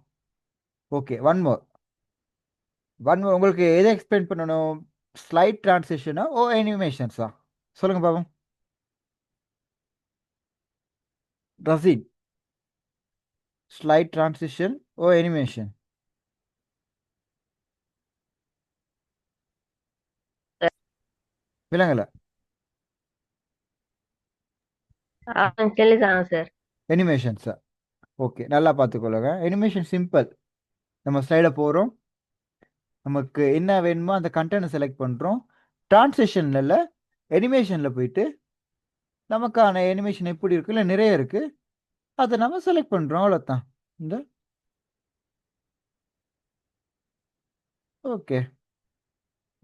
ஓகே ஒன் மோர் உங்களுக்கு எதை எக்ஸ்பிளைன் பண்ணணும்? ஸ்லைட் டிரான்சிஷனா ஓ அனிமேஷன்ஸா? சொல்லுங்கள் பாபம். ரசீன், ஸ்லைட் டிரான்சிஷன் ஓ அனிமேஷன்? விளங்கல? சொல்லித்தாங்க சார். அனிமேஷன்ஸா? ஓகே நல்லா பார்த்துக்கொள்ளுங்க. Animation simple. நம்ம ஸ்லைடை போகிறோம், நமக்கு என்ன வேணுமோ அந்த கண்டென்ட்டை செலக்ட் பண்ணுறோம். டிரான்சிஷனில் அனிமேஷனில் போயிட்டு நமக்கான அனிமேஷன் எப்படி இருக்கு, இல்லை நிறைய இருக்குது, அதை நம்ம செலக்ட் பண்ணுறோம். அவ்வளோதான். இந்த ஓகே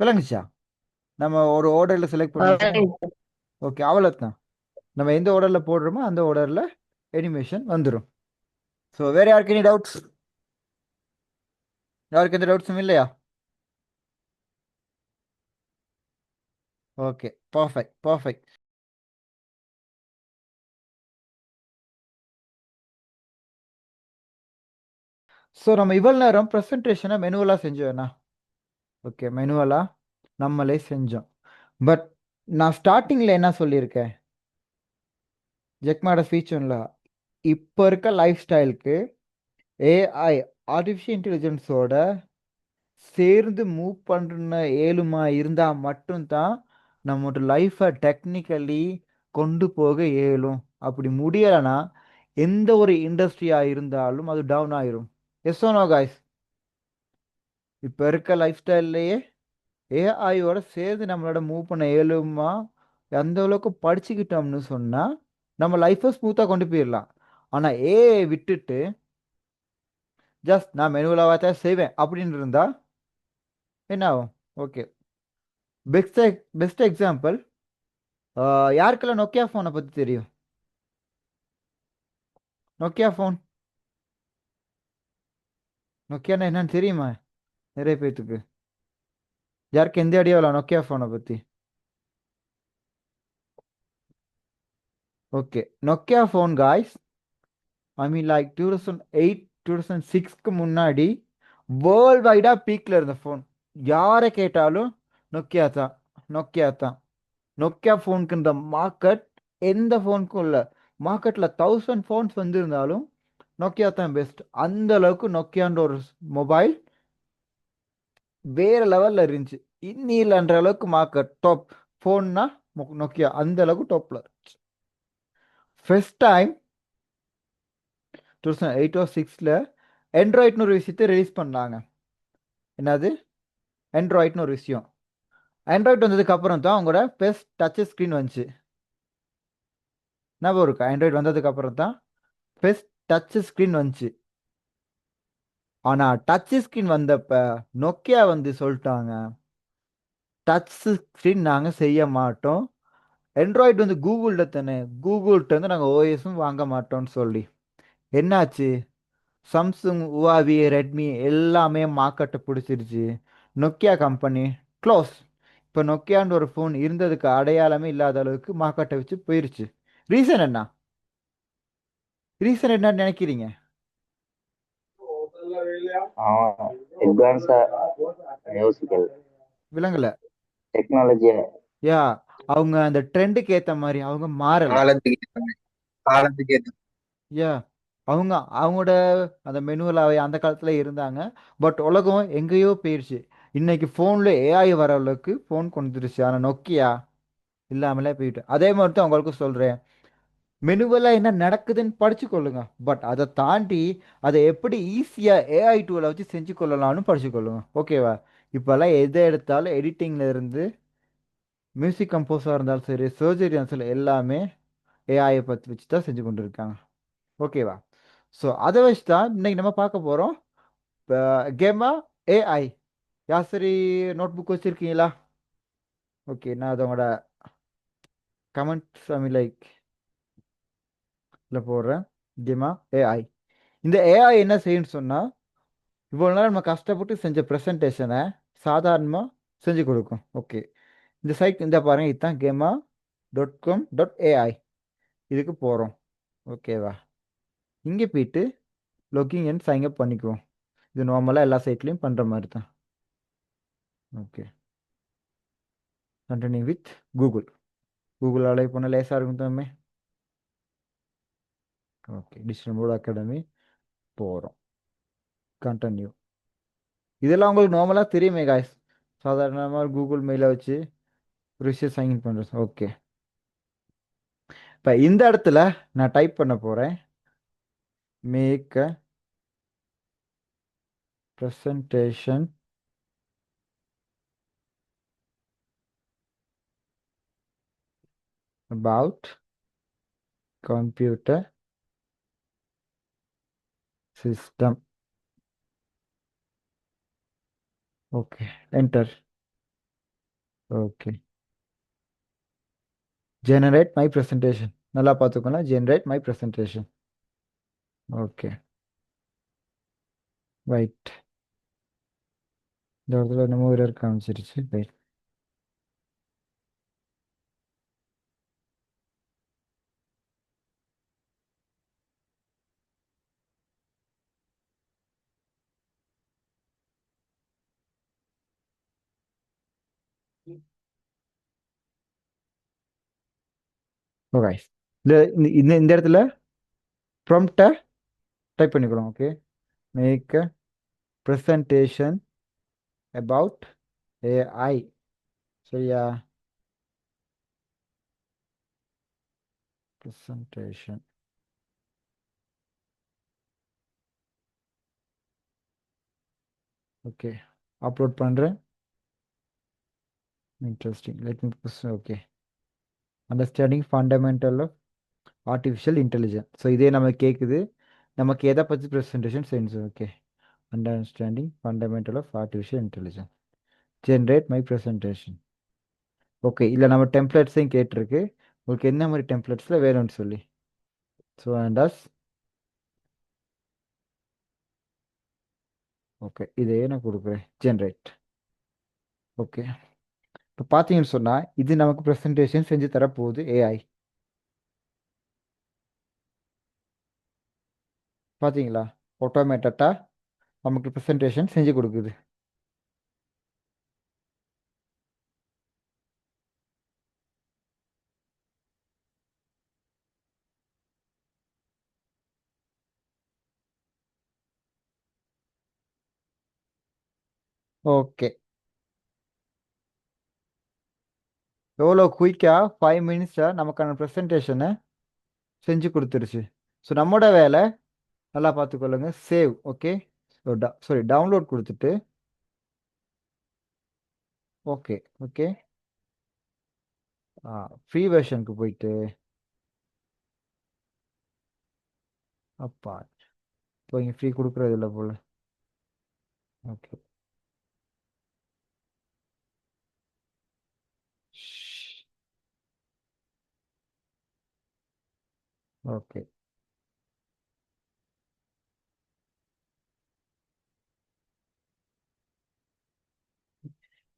விளங்குச்சா? நம்ம ஒரு ஆர்டரில் செலக்ட் பண்ணுறோம். ஓகே அவ்வளோதான். நம்ம எந்த ஆர்டரில் போடுறோமோ அந்த ஆர்டரில் அனிமேஷன் வந்துடும். ஸோ வேறு யாருக்கு எனி டவுட்ஸ்? யாருக்கு எந்த டவுட்ஸும் இல்லையா? Okay perfect perfect. ஸோ நம்ம இவ்வளோ நேரம் ப்ரெசன்டேஷனை மெனுவலாக செஞ்சோம்ண்ணா. ஓகே, மெனுவலாக நம்மளே செஞ்சோம். பட் நான் ஸ்டார்டிங்கில் என்ன சொல்லியிருக்கேன்? ஜெக்மாட ஸ்பீச் ஒன்ல இப்போ இருக்க லைஃப் ஸ்டைலுக்கு ஏஐ, ஆர்டிஃபிஷியல் இன்டெலிஜென்ஸோட சேர்ந்து மூவ் பண்ணுற ஏழுமா இருந்தால் மட்டும்தான் நம்மளோட லைஃப்பை டெக்னிக்கலி கொண்டு போக இயலும். அப்படி முடியலைன்னா எந்த ஒரு இண்டஸ்ட்ரியாக இருந்தாலும் அது டவுன் ஆயிரும். Yes or no guys? இப்போ இருக்க லைஃப் ஸ்டைல்லையே ஏஐயோட சேர்ந்து நம்மளோட மூவ் பண்ண இயலுமா எந்த அளவுக்கு படிச்சுக்கிட்டோம்னு சொன்னால் நம்ம லைஃப்பை ஸ்மூத்தாக கொண்டு போயிடலாம். ஆனால் ஏஐ விட்டுட்டு ஜஸ்ட் நான் மெனுவலாக தான் செய்வேன் அப்படின்னு இருந்தா என்ன ஆகும்? ஓகே, பெஸ்ட் பெஸ்ட் எக்ஸாம்பிள், யாருக்கெல்லாம் நோக்கியா ஃபோனை பற்றி தெரியும்? நோக்கியா ஃபோன், நோக்கியானா என்னன்னு தெரியுமா நிறைய பேர்த்துக்கு? யாருக்கு எந்த ஐடியாவில் நோக்கியா ஃபோனை பற்றி? ஓகே, நோக்கியா ஃபோன் காய்ஸ், ஐ மீன் லைக் 2008 2006க்கு முன்னாடி வேர்ல்ட் வைடாக பீக்கில் இருந்த ஃபோன். யாரை கேட்டாலும் நோக்கியா தான், நோக்கியா தான். நோக்கியா ஃபோனுக்கு இந்த மார்க்கெட் எந்த ஃபோனுக்கும் இல்லை. மார்க்கெட்டில் 1000 ஃபோன்ஸ் வந்திருந்தாலும் நோக்கியா தான் பெஸ்ட். அந்த அளவுக்கு நோக்கியான்ற ஒரு மொபைல் வேற லெவலில் இருந்துச்சு. இன்னிலன்ற அளவுக்கு மார்க்கெட் டாப் ஃபோன்னா நோக்கியா அந்த அளவுக்கு டாப்பில் இருந்துச்சு. ஃபர்ஸ்ட் டைம் 2008 or 6ல் ஆண்ட்ராய்ட்னு ஒரு விஷயத்தை ரிலீஸ் பண்ணாங்க. என்னது ஆண்ட்ராய்ட்னு ஒரு விஷயம்? ஆண்ட்ராய்ட் வந்ததுக்கு அப்புறம் தான் அவங்களோட பெஸ்ட் டச் ஸ்க்ரீன் வந்துச்சு. ஞாபகம் இருக்கா? ஆண்ட்ராய்டு வந்ததுக்கு அப்புறம் தான் பெஸ்ட் டச் ஸ்க்ரீன் வந்துச்சு. ஆனால் டச் ஸ்க்ரீன் வந்தப்ப நோக்கியா வந்து சொல்லிட்டாங்க, டச் ஸ்க்ரீன் நாங்கள் செய்ய மாட்டோம். ஆண்ட்ராய்டு வந்து கூகுள்கிட்ட தானே, கூகுள்கிட்ட வந்து நாங்கள் ஓஎஸும் வாங்க மாட்டோம்னு சொல்லி என்னாச்சு? சாம்சங், ஹுவாவி, ரெட்மி எல்லாமே மார்க்கெட்டை பிடிச்சிருச்சு. Nokia company close. இப்போ நோக்கியான்ற ஒரு ஃபோன் இருந்ததுக்கு அடையாளமே இல்லாத அளவுக்கு மார்க்கெட்டை வச்சு போயிருச்சு. ரீசன் என்ன? ரீசன் என்னன்னு நினைக்கிறீங்க? அவன் அட்வான்ஸா யோசிக்கல, விலங்கல. டெக்னாலஜிய யா, அவங்க அந்த ட்ரெண்டுக்கு ஏற்ற மாதிரி அவங்க மாறலை. காலத்துக்கு ஏத்த மாதிரி, காலத்துக்கு ஏத்த யா, அவங்க அவங்களோட அந்த மெனுவலாகவே அந்த காலத்தில் இருந்தாங்க. பட் உலகம் எங்கேயோ போயிடுச்சு. இன்னைக்கு ஃபோனில் ஏஐ வர அளவுக்கு ஃபோன் கொண்டுருச்சு. ஆனால் நோக்கியா இல்லாமலே போயிட்டு. அதே மாதிரி தான் உங்களுக்கு சொல்கிறேன், மெனுவலாக என்ன நடக்குதுன்னு படிச்சு கொள்ளுங்க. பட் அதை தாண்டி அதை எப்படி ஈஸியாக ஏஐ டூலை வச்சு செஞ்சு கொள்ளலாம்னு படிச்சு கொள்ளுங்க. ஓகேவா? இப்போல்லாம் எதை எடுத்தாலும் எடிட்டிங்கில் இருந்து மியூசிக் கம்போஸாக இருந்தாலும் சரி, சர்ஜரி இருந்தாலும் எல்லாமே ஏஐயை பற்றி வச்சு தான் செஞ்சு கொண்டு இருக்காங்க. ஓகேவா? ஸோ அதை வச்சு தான் இன்னைக்கு நம்ம பார்க்க போகிறோம். இப்போ கேமா ஏஐ. யார் சரி நோட் புக் வச்சுருக்கீங்களா? ஓகே, நான் அதோட கமெண்ட்ஸ் ஐ மீன் லைக் இதில் போடுறேன். கேமா ஏஐ. இந்த ஏஐ என்ன செய்யுன்னு சொன்னால், இவ்வளோ நேரம் நம்ம கஷ்டப்பட்டு செஞ்ச ப்ரெசன்டேஷனை சாதாரணமாக செஞ்சு கொடுக்கும். ஓகே, இந்த சைட் இந்த பாருங்கள், இதுதான் gema.com.ai. இதுக்கு போகிறோம். ஓகேவா? இங்கே போயிட்டு லொக்கிங் அண்ட் சைன் அப் பண்ணிக்குவோம். இது நார்மலாக எல்லா சைட்லேயும் பண்ணுற மாதிரி தான். Okay, continue with Google. Google அலை போனால் லேசாக இருக்கும் தாமே. ஓகே, டிஜிட்டல் போர்டு அகாடமி போகிறோம். கண்டினியூ. இதெல்லாம் உங்களுக்கு நார்மலாக தெரியுமே காய்ஸ். சாதாரணமாக கூகுள் மெயிலை வச்சு ஒரு விஷயம் சைன்இன் பண்ணுறது. ஓகே, இப்போ இந்த இடத்துல நான் டைப் பண்ண போகிறேன், make a presentation about computer system. Okay, enter. Okay, generate my presentation. நல்லா பார்த்துக்கோங்க, generate my presentation. Okay, right. இந்த இடத்துல என்னமோ ஒரு காமிச்சிருச்சு. ரைட், ஓகே, இந்த இடத்துல ப்ராம்ப்டை டைப் பண்ணிக்கிறோம். Okay, make a presentation about AI. சரியா? ப்ரெசன்டேஷன். ஓகே, அப்லோட் பண்ணுறேன். Interesting. Let me okay, understanding fundamental of artificial intelligence. So இதே நமக்கு கேட்குது, நமக்கு எதை பற்றி ப்ரெசன்டேஷன் செஞ்சு. Okay, understanding fundamental of artificial intelligence, generate my presentation. Okay, இல்லை நம்ம டெம்ப்ளேட்ஸையும் கேட்டிருக்கு, உங்களுக்கு என்ன மாதிரி டெம்ப்ளேட்ஸில் வேணும்னு சொல்லி. ஸோ அண்டாஸ் ஓகே, இதையே நான் கொடுக்குறேன், ஜென்ரேட். ஓகே, இப்போ பார்த்தீங்கன்னு சொன்னால் இது நமக்கு ப்ரெசன்டேஷன் செஞ்சு தரப்போகுது ஏஐ. பார்த்தீங்களா? ஆட்டோமேட்டட்டாக நமக்கு ப்ரெசன்டேஷன் செஞ்சு கொடுக்குது. ஓகே, எவ்வளோ குயிக்காக 5 மினிட்ஸில் நமக்கான ப்ரெசன்டேஷனை செஞ்சு கொடுத்துருச்சு. ஸோ நம்மளோட வேலை நல்லா பார்த்துக்கொள்ளுங்க. சேவ். ஓகே, சாரி, டவுன்லோட் கொடுத்துட்டு ஓகே ஓகே ஃப்ரீ வெர்ஷனுக்கு போயிட்டு அப்பா, இப்போ இங்கே ஃப்ரீ கொடுக்குறது இல்லை போல். ஓகே, ஓகே,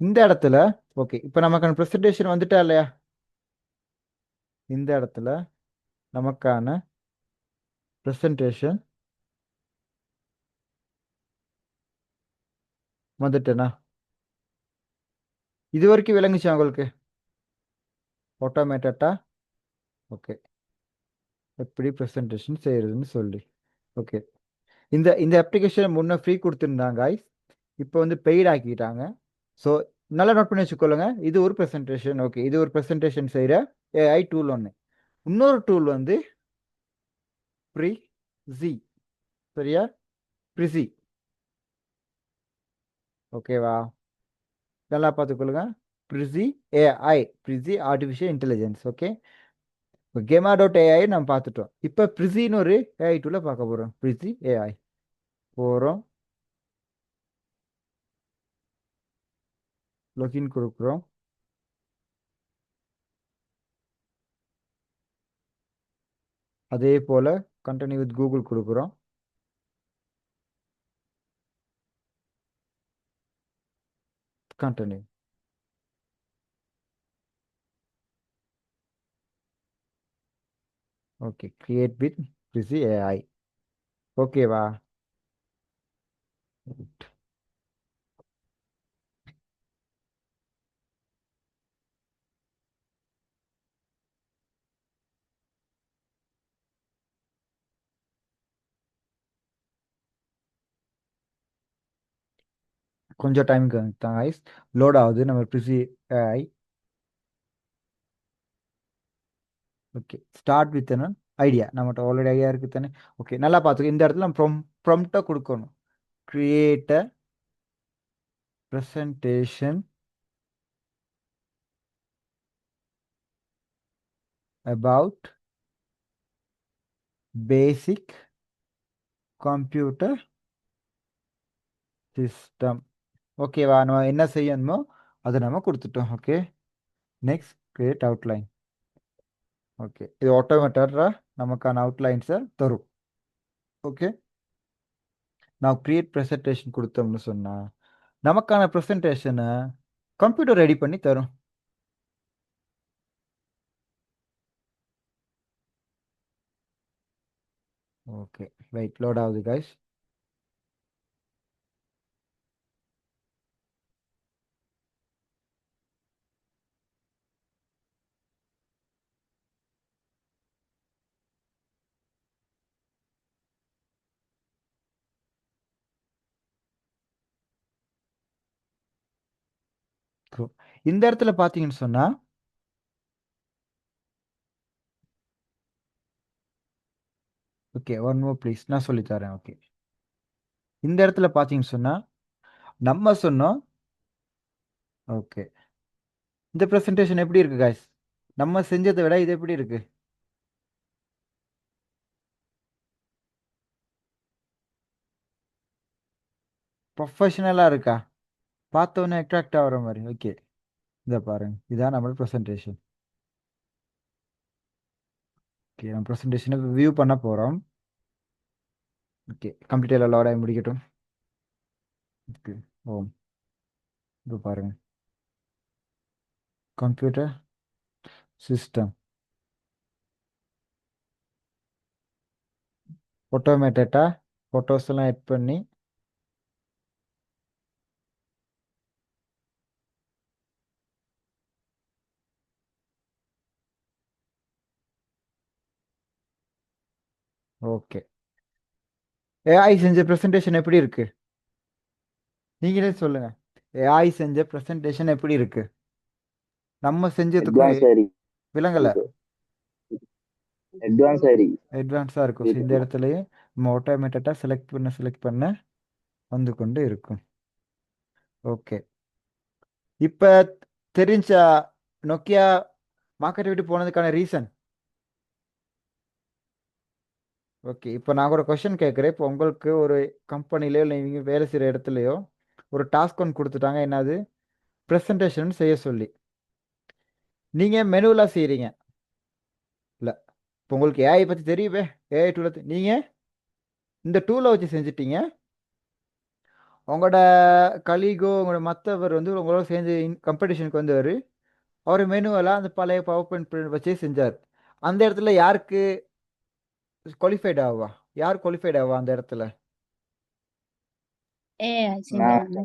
இந்த இடத்துல ஓகே, இப்போ நமக்கான ப்ரெசன்டேஷன் வந்துட்டா இல்லையா? இந்த இடத்துல நமக்கான ப்ரெசன்டேஷன் வந்துட்டேனா? இது வரைக்கும் விளங்குச்சா உங்களுக்கு ஆட்டோமேட்டட்டா? ஓகே, எப்படி ப்ரெசன்டேஷன் செய்யறதுன்னு சொல்லி. ஓகே, இந்த இந்த அப்ளிகேஷன் முன்னே ஃப்ரீ கொடுத்துருந்தாங்க, இப்போ வந்து பெய்ட் ஆக்கிட்டாங்க. ஸோ நல்லா நோட் பண்ணி வச்சுக்கொள்ளுங்க, இது ஒரு ப்ரெசன்டேஷன். ஓகே, இது ஒரு ப்ரெசன்டேஷன் செய்கிற ஏஐ டூல் ஒன்று. இன்னொரு டூல் வந்து ப்ரிஸி. சரியா? ப்ரிஸி. ஓகேவா? நல்லா பார்த்துக்கொள்ளுங்க. ப்ரிஸி ஏஐ, ப்ரிஸி ஆர்டிஃபிஷியல் இன்டெலிஜென்ஸ். ஓகே, இப்போ கேமா.ai நம்ம பார்த்துட்டோம். இப்போ ப்ரிஸின்னு ஒரு ஏஐ டூலை பார்க்க போகிறோம். ப்ரிஸி ஏஐ போகிறோம், லொகின் கொடுக்குறோம். அதே போல் கண்டினியூ வித் கூகுள் கொடுக்குறோம். Continue. Okay, create with Prezi AI. ஓகேவா? கொஞ்சம் டைமுக்கு தான் ஐஸ் லோட் ஆகுது நம்ம Prezi AI. Okay, start with என்ன ஐடியா, நம்மகிட்ட ஆல்ரெடி ஐடியா இருக்குது தானே. ஓகே, நல்லா பார்த்துக்கோ. இந்த இடத்துல நம்ம ப்ராம்ப்டாக கொடுக்கணும். Create a presentation about basic computer system. ஓகேவா? நம்ம என்ன செய்யணுமோ அதை நம்ம கொடுத்துட்டோம். Okay, next create outline. Okay, இது ஆட்டோமேட்டடாக நமக்கான அவுட்லைன்ஸை தரும். ஓகே, நான் கிரியேட் ப்ரெசன்டேஷன் கொடுத்தோம்னு சொன்னால் நமக்கான ப்ரெசன்டேஷனை கம்ப்யூட்டர் ரெடி பண்ணி தரும். ஓகே, வெயிட், லோட் ஆகுது கைஸ். Cool. இந்த இடத்துல பார்த்தீங்கன்னு சொன்னா ஓகே ஒன் மோர் ப்ளீஸ் நான் சொல்லித்தரேன். ஓகே இந்த இடத்துல பார்த்தீங்கன்னு சொன்னா நம்ம சொன்னோம். ஓகே இந்த ப்ரெசன்டேஷன் எப்படி இருக்கு guys? நம்ம செஞ்சதை விட இது எப்படி இருக்கு? ப்ரொஃபஷனலாக இருக்கா? பார்த்தோன்னே அட்ராக்ட் ஆகிற மாதிரி. ஓகே இதை பாருங்க, இதான் நம்மளோட ப்ரெசன்டேஷன். ஓகே நம்ம ப்ரெசன்டேஷனை வியூ பண்ண போகிறோம். ஓகே கம்ப்யூட்டரில் லோட் ஆகி முடிக்கட்டும். ஓகே ஓ இது பாருங்க, கம்ப்யூட்டர் சிஸ்டம் ஆட்டோமேட்டடா ஃபோட்டோஸ் எல்லாம் எட் பண்ணி ஓகே ஏஐ செஞ்ச ப்ரெசன்டேஷன் எப்படி இருக்கு? நீங்களே சொல்லுங்க. ஏஐ செஞ்ச ப்ரெசன்டேஷன் எப்படி இருக்கு? நம்ம செஞ்சதுக்கும் அட்வான்ஸா விலங்கலை இருக்கு. அட்வான்ஸா இருக்கு. அட்வான்ஸாக இருக்கும். ஸோ இந்த இடத்துலயே நம்ம ஆட்டோமேட்டடாக செலக்ட் பண்ண வந்து கொண்டு இருக்கும். ஓகே இப்போ தெரிஞ்சா நோக்கியா மார்க்கெட்டை விட்டு போனதுக்கான ரீசன்? ஓகே இப்போ நான் ஒரு கொஷின் கேட்குறேன். இப்போ உங்களுக்கு ஒரு கம்பெனிலையோ இல்லை நீங்கள் வேலை செய்கிற இடத்துலையோ ஒரு டாஸ்க் ஒன்று கொடுத்துட்டாங்க, என்னது ப்ரெசன்டேஷன் செய்ய சொல்லி. நீங்கள் மெனுவலாக செய்கிறீங்க இல்லை, இப்போ உங்களுக்கு ஏஐ பற்றி தெரியுமே, ஏஐ டூலை நீங்கள் இந்த டூலை வச்சு செஞ்சிட்டீங்க. உங்களோட கலீகோ உங்களோட மற்றவர் வந்து உங்களோட சேர்ந்து காம்படிஷனுக்கு வந்தவர், அவர் மெனுவெல்லாம் அந்த பழைய பவர் பாயிண்ட் வச்சே செஞ்சார். அந்த இடத்துல யாருக்கு குவாலிஃபைட் ஆவா? யார் குவாலிஃபைட் ஆவா அந்த இடத்துல? AI நான் செஞ்சவங்க.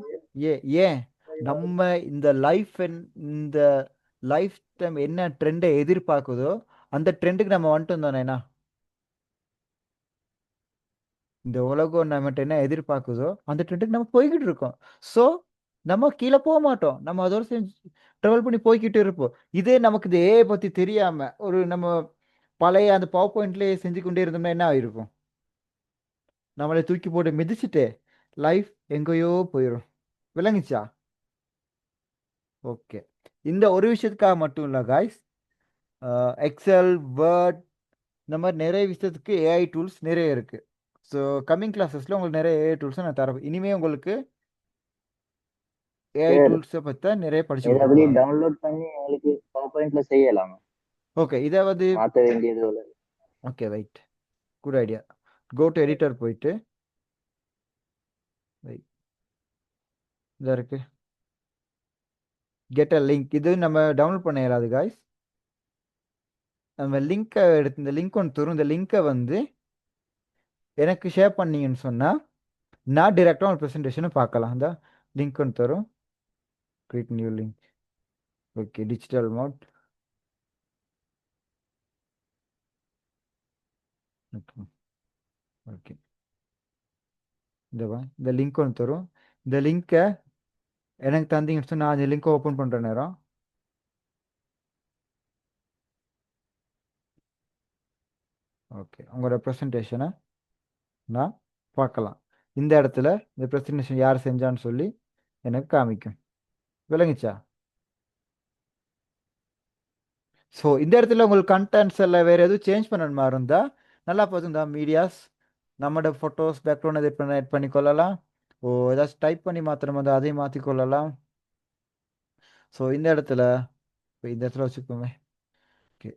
ஏன் நம்ம இந்த இந்த லைஃப் டைம் என்ன ட்ரெண்டை எதிர்பார்க்குதோ அந்த ட்ரெண்டுக்கு நம்ம வந்துட்டோம் தானேண்ணா. இந்த உலகம் நம்மகிட்ட என்ன எதிர்பார்க்குதோ அந்த ட்ரெண்டுக்கு நம்ம போய்கிட்டு இருக்கோம். ஸோ நம்ம கீழே போக மாட்டோம், நம்ம அதோட செஞ்சு ட்ராவல் பண்ணி போய்கிட்டு இருப்போம். இதே நமக்கு இந்த ஏஐ பற்றி தெரியாம ஒரு நம்ம பழைய அந்த பவர் பாயிண்ட்லேயே செஞ்சு கொண்டே இருந்தோம்னா என்ன ஆயிருக்கும்? நம்மளை தூக்கி போட்டு மிதிச்சுட்டு லைஃப் எங்கேயோ போயிடும். விளங்குச்சா? ஓகே இந்த ஒரு விஷயத்துக்காக மட்டும் இல்லை காய்ஸ், எக்ஸல் வேர்ட் இந்த மாதிரி நிறைய விஷயத்துக்கு ஏஐ டூல்ஸ் நிறைய இருக்கு. ஸோ கம்மிங் கிளாஸஸில் உங்களுக்கு நிறைய ஏஐ டூல்ஸை நான் தரேன். இனிமேல் உங்களுக்கு ஏஐ சார் டூல்ஸை பற்றி நிறைய படிச்சு இதை கொடுக்க அப்படியே போகிறேன். டவுன்லோட் பண்ணி உங்களுக்கு பவர் பாயிண்ட்ல செய்யலாமா? ஓகே இதை வந்து மாற்ற வேண்டியது இல்லை. Okay right, good idea. Go to editor போயிட்டு இதாக இருக்கு கெட் அ லிங்க், இது நம்ம டவுன்லோட் பண்ண இயலாது காய்ஸ். நம்ம லிங்க்கை எடுத்து இந்த லிங்க் ஒன்று தரும், இந்த லிங்க்கை வந்து எனக்கு ஷேர் பண்ணீங்கன்னு சொன்னால் நான் டிரெக்டாக ஒரு ப்ரெசன்டேஷனை பார்க்கலாம். இந்த லிங்க் ஒன்று தரும், create new link. Okay digital mode. Okay இந்த லிங்க் ஒன்று தரும், இந்த லிங்க்கை எனக்கு தந்தீங்கன்னு சொன்னால் நான் அந்த லிங்க்கை ஓப்பன் பண்ணுற நேரம் ஓகே உங்களோட ப்ரெசன்டேஷனை நான் பார்க்கலாம். இந்த இடத்துல இந்த ப்ரெசன்டேஷன் யார் செஞ்சான்னு சொல்லி எனக்கு காமிக்கும். விளங்குச்சா? ஸோ இந்த இடத்துல உங்களுக்கு கண்டென்ட்ஸ் எல்லாம் வேறு எதுவும் சேஞ்ச் பண்ணணுமா இருந்தால் நல்லா பார்த்துருந்தா மீடியாஸ் நம்மளோட ஃபோட்டோஸ் பேக்ரவுண்ட் எடிட் பண்ணிக்கொள்ளலாம். ஓ ஏதாச்சும் டைப் பண்ணி மாற்றணும் வந்து அதையும் மாற்றிக்கொள்ளலாம். ஸோ இந்த இடத்துல இப்போ இந்த இடத்துல வச்சுக்கோங்க. ஓகே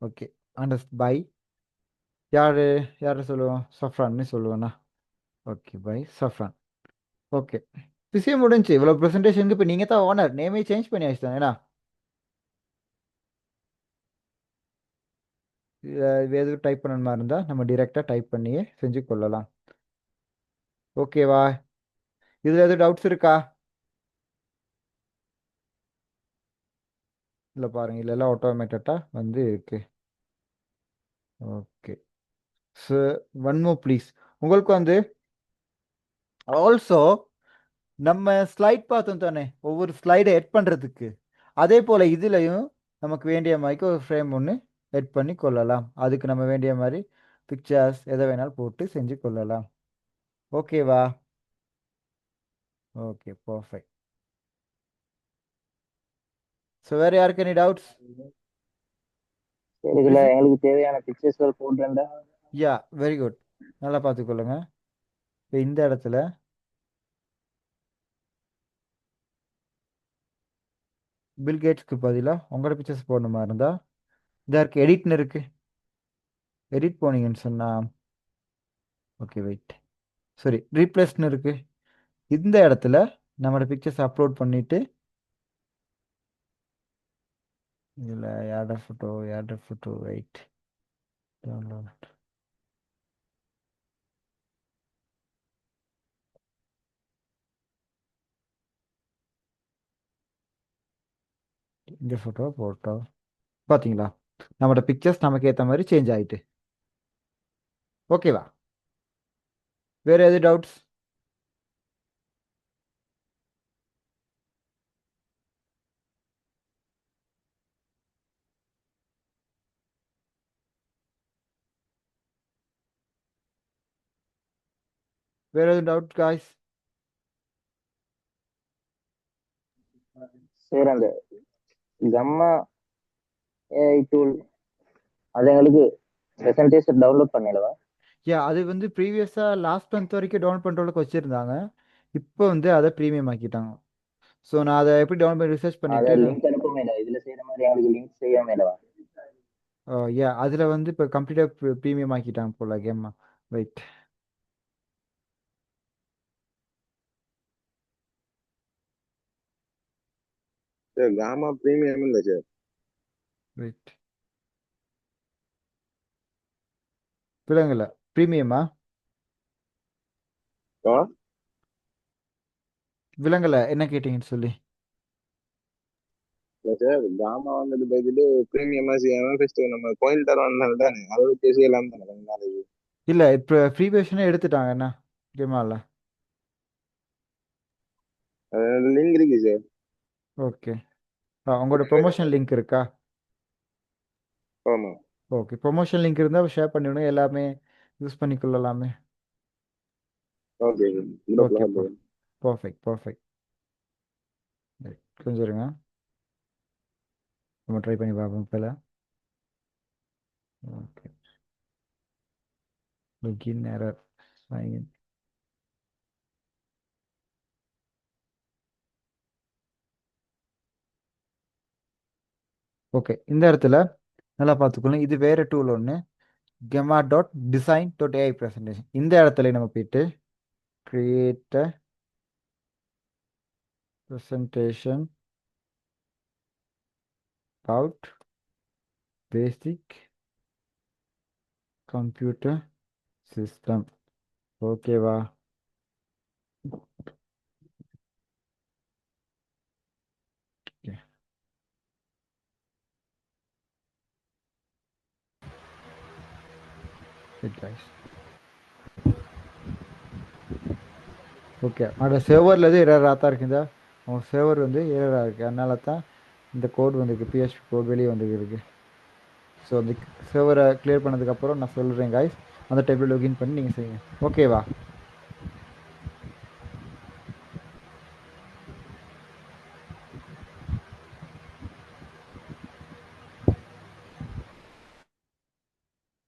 ஓகே பை யார் யார் சொல்லுவோம், சஃப்ரான்னு சொல்லுவேண்ணா. Okay bye saffron. ஓகே விஷயம் முடிஞ்சு. இவ்வளோ ப்ரெசன்டேஷனுக்கு இப்போ நீங்கள் தான் ஓனர், நேமே சேஞ்ச் பண்ணி ஆச்சு தானேண்ணா. எதுவும் டைப் பண்ணணுமா இருந்தால் நம்ம டிரெக்டாக டைப் பண்ணியே செஞ்சு கொள்ளலாம். ஓகேவா? இதில் எதுவும் டவுட்ஸ் இருக்கா? இல்லை பாருங்கள், இல்லை எல்லாம் ஆட்டோமேட்டடாக வந்து இருக்கு. Okay so one more please, உங்களுக்கு வந்து ஆல்சோ நம்ம ஸ்லைட் பார்த்தோம் தானே ஒவ்வொரு ஸ்லைடை எட் பண்ணுறதுக்கு, அதே போல் இதுலையும் நமக்கு வேண்டிய மாதிரிக்கு ஒரு ஃப்ரேம் ஒன்று எட் பண்ணி கொள்ளலாம். அதுக்கு நம்ம வேண்டிய மாதிரி பிக்சர்ஸ் எதை வேணாலும் போட்டு செஞ்சு கொள்ளலாம். ஓகேவா? Okay, perfect. ஸோ வேறு யாருக்கு எனி டவுட்ஸ்? சரி, இதுல எங்களுக்கு தேவையான பிக்சர்ஸ் போட்டுருந்தா. யா, வெரி குட். நல்லா பார்த்துக்கொள்ளுங்க. இப்போ இந்த இடத்துல பில் கேட்ஸ்க்கு பதிலாக உங்களோட பிக்சர்ஸ் போடணுமா இருந்தால் இதாக இருக்குது, எடிட்னு இருக்குது. எடிட் போனீங்கன்னு சொன்னால், ஓகே வெயிட், சரி, ரீப்ளேஸ்னு இருக்குது. இந்த இடத்துல நம்மளோட பிக்சர்ஸ் அப்லோட் பண்ணிவிட்டு இதில் ஆட் ஃபோட்டோ வெயிட் டவுன்லோட். இந்த ஃபோட்டோ போட்டோம். பார்த்தீங்களா, நம்மளோட பிக்சர்ஸ் நமக்கு ஏற்ற மாதிரி சேஞ்ச் ஆகிட்டு. ஓகேவா? வேறு எது டவுட்ஸ்? வேறு எதுவும் டவுட் காய்ஸ்? சரி, அந்த கம்மா ஏஐ டூல் அது எங்களுக்கு பிரசன்டேஷன் டவுன்லோட் பண்ணிடவா? அது வந்து ப்ரீவியஸாக லாஸ்ட் மந்த் வரைக்கும் டவுன்லோட் பண்ணுறவங்களுக்கு வச்சுருந்தாங்க. இப்போ வந்து அதை ப்ரீமியம் ஆக்கிட்டாங்க. ஸோ நான் அதை எப்படி டவுன்லோட் பண்ணி ரிசர்ச் அதை பண்ணிவிட்டு லிங்க் அனுப்ப மேடா, இதுல செய்யற மாதிரி எங்களுக்கு லிங்க் செய்ய மேடவா? அதில் வந்து இப்போ கம்ப்ளீட்டாக ப்ரீமியம் ஆக்கிட்டாங்க போல கேம். வெயிட், சார் காமா பிரீமியம் இல்லை சார். வெயிட், விலங்குல ப்ரீமியமா? ஆ விலங்குல என்ன கேட்டிங்கன்னு சொல்லி. இல்லை சார், காமா வந்துட்டு போயிட்டு பிரீமியமா செய்யாம ஃபர்ஸ்ட் நம்ம கோயில் தரோம்னால தானே அதோட பேசி எல்லாம் தானே கொஞ்ச நாளைக்கு. இல்லை, இப்போ ஃப்ரீ வெர்ஷனே எடுத்துட்டாங்க என்ன கேமாவில். லிங்க் இருக்கு சார். ஓகே, உங்களோட ப்ரொமோஷன் லிங்க் இருக்கா? ஆமா. ஓகே, ப்ரொமோஷன் லிங்க் இருந்தால் ஷேர் பண்ணிவிடுங்க, எல்லாமே யூஸ் பண்ணிக்கொள்ளலாமே. Okay, okay, perfect perfect. கொஞ்சம் இருங்க, நம்ம ட்ரை பண்ணி பார்ப்போம் இப்போ. Okay, login error, sign in. Okay, இந்த இடத்துல நல்லா பார்த்துக்கணும், இது வேறு டூல் ஒன்று, gemma.design.ai presentation. இந்த இடத்துல நம்ம போயிட்டு create a presentation about basic computer system. ஓகேவா? ஓகே, ஓகே, அதோட சர்வரில் எது எரராக தான் இருக்குதா? அவங்க சர்வர் வந்து எரராக இருக்குது, அதனால தான் இந்த கோட் வந்துருக்கு, பிஹெச்பி கோட் வெளியே வந்துருக்கு. ஸோ அந்த சர்வரை கிளியர் பண்ணதுக்கப்புறம் நான் சொல்கிறேன் காய்ஸ், அந்த டைப்பில் லாகின் பண்ணி நீங்கள் செய்யுங்க. ஓகேவா?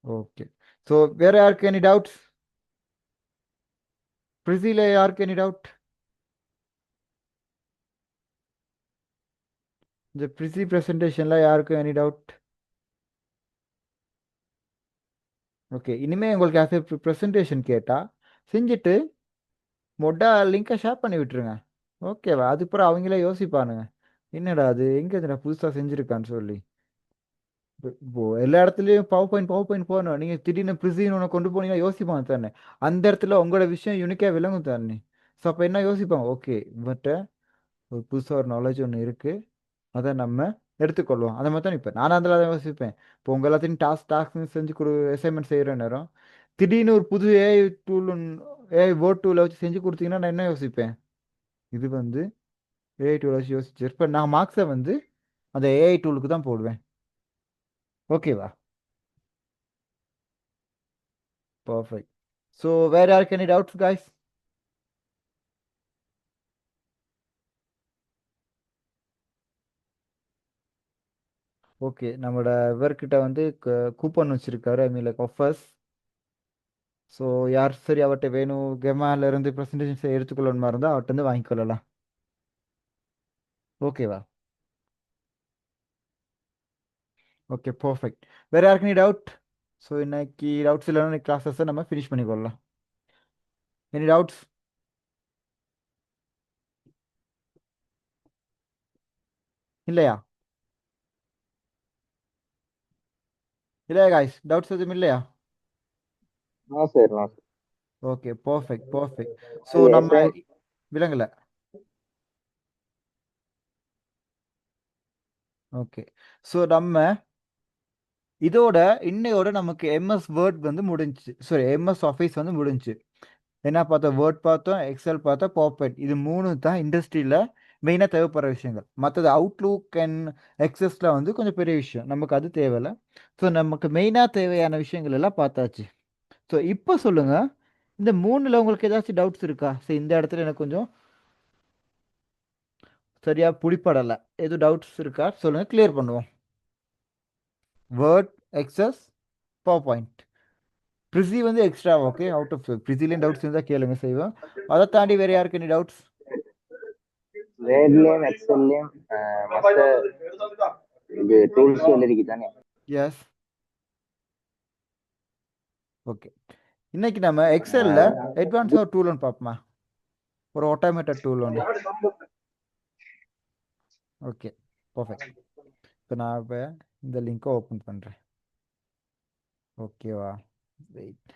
ஓகே, ஸோ வேறு யாருக்கு எனி டவுட்ஸ்? ப்ரிஸியில் யாருக்கு எனி டவுட்? இந்த ப்ரிஸி ப்ரெசன்டேஷனில் யாருக்கும் எனி டவுட்? ஓகே, இனிமேல் உங்களுக்கு ஆஸ் ஏ ப்ரெசன்டேஷன் கேட்டால் செஞ்சுட்டு மொட்டா லிங்கை ஷேர் பண்ணி விட்டுருங்க. ஓகேவா? அதுக்கப்புறம் அவங்களே யோசிப்பானுங்க, என்னடா அது எங்கே இதுடா புதுசாக செஞ்சுருக்கான்னு சொல்லி. இப்போ எல்லா இடத்துலையும் பவர் பாயிண்ட் போகணும், நீங்கள் திடீர்னு ப்ரிசின்னு ஒன்று கொண்டு போனீங்கன்னா யோசிப்பாங்க தானே. அந்த இடத்துல உங்களோட விஷயம் யூனிக்காக விளங்கும் தானே. ஸோ அப்போ என்ன யோசிப்பாங்க, ஓகே பட் ஒரு புதுசாக ஒரு நாலேஜ் ஒன்று இருக்குது, அதை நம்ம எடுத்துக்கொள்வோம். அந்த மாதிரி தான் இப்போ நானும் அதில் தான் யோசிப்பேன். இப்போ உங்கள் எல்லாத்தையும் டாஸ்க்னு செஞ்சு அசைன்மெண்ட் செய்கிற நேரம் திடீர்னு ஒரு புது ஏஐ டூல், ஏஐ வேர்ட் டூலை வச்சு செஞ்சு கொடுத்தீங்கன்னா நான் என்ன யோசிப்பேன், இது வந்து ஏஐ டூல் வச்சு யோசிச்சு இப்போ நான் மார்க்ஸை வந்து அந்த ஏஐ டூலுக்கு தான் போடுவேன். ஓகேவா? பர்ஃபெக்ட். ஸோ வேற யாருக்கு எனி டவுட்ஸ் காய்ஸ்? ஓகே, நம்மளோட இவர்கிட்ட வந்து கூப்பன் வச்சிருக்காரு, ஐ மீன் லைக் ஆஃபர்ஸ். ஸோ யார் சரி அவர்கிட்ட வேணும் கெமால இருந்து ப்ரெசன்டேஷன்ஸ் எடுத்துக்கொள்ளணுமா இருந்தால் அவர்கிட்ட இருந்து வாங்கிக்கொள்ளலாம். ஓகேவா? Okay perfect. வேற யாருக்கு நீ டவுட்? ஸோ இன்னைக்கு டவுட்ஸ் இல்லைன்னா கிளாஸஸை நம்ம ஃபினிஷ் பண்ணிக்கொள்ளலாம். Any doubts? இல்லையா? இல்லையா காய்ஸ், டவுட்ஸ் எதுவும் இல்லையா? No sir, no sir. Okay perfect perfect. So அது நம்ம SM விலங்கல. ஓகே, ஸோ நம்ம இதோட இன்னையோட நமக்கு எம்எஸ் வேர்ட் வந்து முடிஞ்சுச்சு, சாரி எம்எஸ் ஆஃபீஸ் வந்து முடிஞ்சுச்சு. என்ன பார்த்தோம்? வேர்ட் பார்த்தோம், எக்ஸல் பார்த்தோம், பவர்பாயிண்ட். இது மூணு தான் இண்டஸ்ட்ரியில் மெயினாக தேவைப்படுற விஷயங்கள். மற்றது அவுட்லுக் அண்ட் எக்ஸஸில் வந்து கொஞ்சம் பெரிய விஷயம், நமக்கு அது தேவையில்லை. ஸோ நமக்கு மெயினாக தேவையான விஷயங்கள் எல்லாம் பார்த்தாச்சு. ஸோ இப்போ சொல்லுங்கள், இந்த மூணில் உங்களுக்கு ஏதாச்சும் டவுட்ஸ் இருக்கா? சரி, இந்த இடத்துல எனக்கு கொஞ்சம் சரியாக பிடிப்படலை. எதுவும் டவுட்ஸ் இருக்கா சொல்லுங்கள், கிளியர் பண்ணுவோம். Word, Access, power point. Prezi வந்து எக்ஸ்ட்ரா. ஓகே, அவுட் ஆஃப் ப்ரிசிலையும் டவுட்ஸ் இருந்தால் கேளுங்க, செய்வோம். அதை தாண்டி வேறு யாருக்கு எனி டவுட்ஸ்? வேர்ட்லயும் எக்ஸல்லையும் மற்ற இது டூல்ஸ் இருக்கு தானே? எஸ். ஓகே, இன்னைக்கு நம்ம எக்ஸல்ல அட்வான்ஸாக ஒரு டூல் ஒன்று பார்ப்போமா? ஒரு ஆட்டோமேட்டட் டூல் ஒன்று. Okay perfect. இப்போ நான் இப்போ இந்த லிங்கை ஓப்பன் பண்ணுறேன். ஓகேவா? வெயிட்.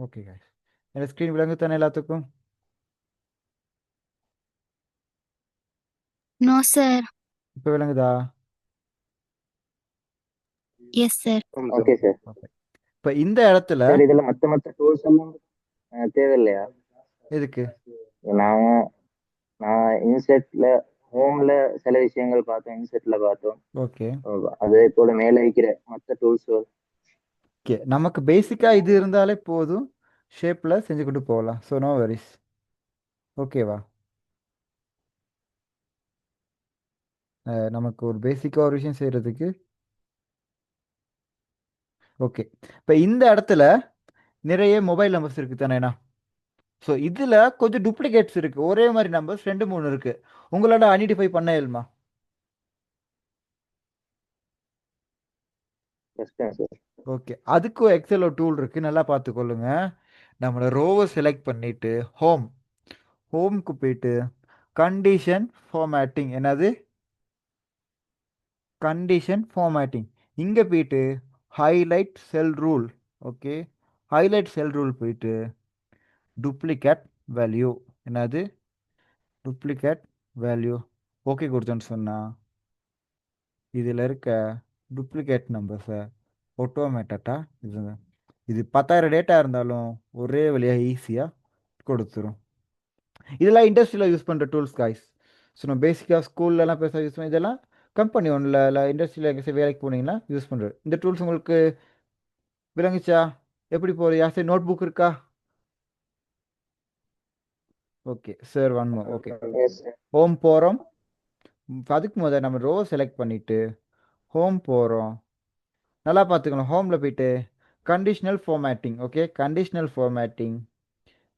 ஓகே guys, என்னோட ஸ்க்ரீன் விளங்கு தானே எல்லாத்துக்கும்? No, sir. இப்போ விளங்குதா? Yes, sir. Okay sir. இப்போ இந்த இடத்துல சார் இதுல மத்த டூல்ஸ் எல்லாம் தேவையில்லையா? எதுக்கு? நான் நான் இன்செட்ல ஹோம்ல சில விஷயங்கள் பார்த்தோம், இன்செட்ல பார்த்தோம். ஓகே அதே போல மேல வைக்கிற மற்ற டூல்ஸ். ஓகே, நமக்கு பேசிக்காக இது இருந்தாலே போதும், ஷேப்பில் செஞ்சு கொண்டு போகலாம். So no worries. ஓகேவா? நமக்கு ஒரு பேசிக்காக ஒரு விஷயம் செய்கிறதுக்கு. ஓகே, இப்போ இந்த இடத்துல நிறைய மொபைல் நம்பர்ஸ் இருக்குது தானேண்ணா? ஸோ இதில் கொஞ்சம் டூப்ளிகேட்ஸ் இருக்குது, ஒரே மாதிரி நம்பர்ஸ் 2 3 இருக்குது. உங்களோட ஐடென்டிஃபை பண்ண இயலுமா? ஓகே, அதுக்கு எக்ஸல் ஒரு டூல் இருக்குது, நல்லா பார்த்துக்கொள்ளுங்க. நம்மளோட ரோவை செலக்ட் பண்ணிவிட்டு ஹோம்க்கு போயிட்டு கண்டிஷன் ஃபார்மேட்டிங், என்னது கண்டிஷன் ஃபார்மேட்டிங், இங்கே போயிட்டு highlight cell rule. Okay, highlight cell rule போயிட்டு டூப்ளிகேட் வேல்யூ, என்னது டூப்ளிகேட் வேல்யூ. ஓகே கொடுத்தோன்னு சொன்னால் இதில் இருக்க டூப்ளிகேட் நம்பர்ஸை ஆட்டோமேட்டட்டாக இது 10,000 டேட்டா இருந்தாலும் ஒரே வழியாக ஈஸியாக கொடுத்துரும். இதெல்லாம் இண்டஸ்ட்ரியில் யூஸ் பண்ணுற டூல்ஸ் காய்ஸ். ஸோ நம்ம பேசிக்காக ஸ்கூல்லலாம் பேச யூஸ் பண்ணி, இதெல்லாம் கம்பெனி ஒன்றில் இல்லை இண்டஸ்ட்ரியில் எங்கே வேலைக்கு போனீங்கன்னா யூஸ் பண்ணுறது. இந்த டூல்ஸ் உங்களுக்கு விளங்குச்சா? எப்படி போகிறது? யார் நோட் புக் இருக்கா? Okay sir, one more. Okay, home போகிறோம். அதுக்கு முதல்ல நம்ம ரோ செலக்ட் பண்ணிவிட்டு ஹோம் போகிறோம். நல்லா பார்த்துக்கணும், ஹோமில் போயிட்டு conditional formatting. Okay, conditional formatting,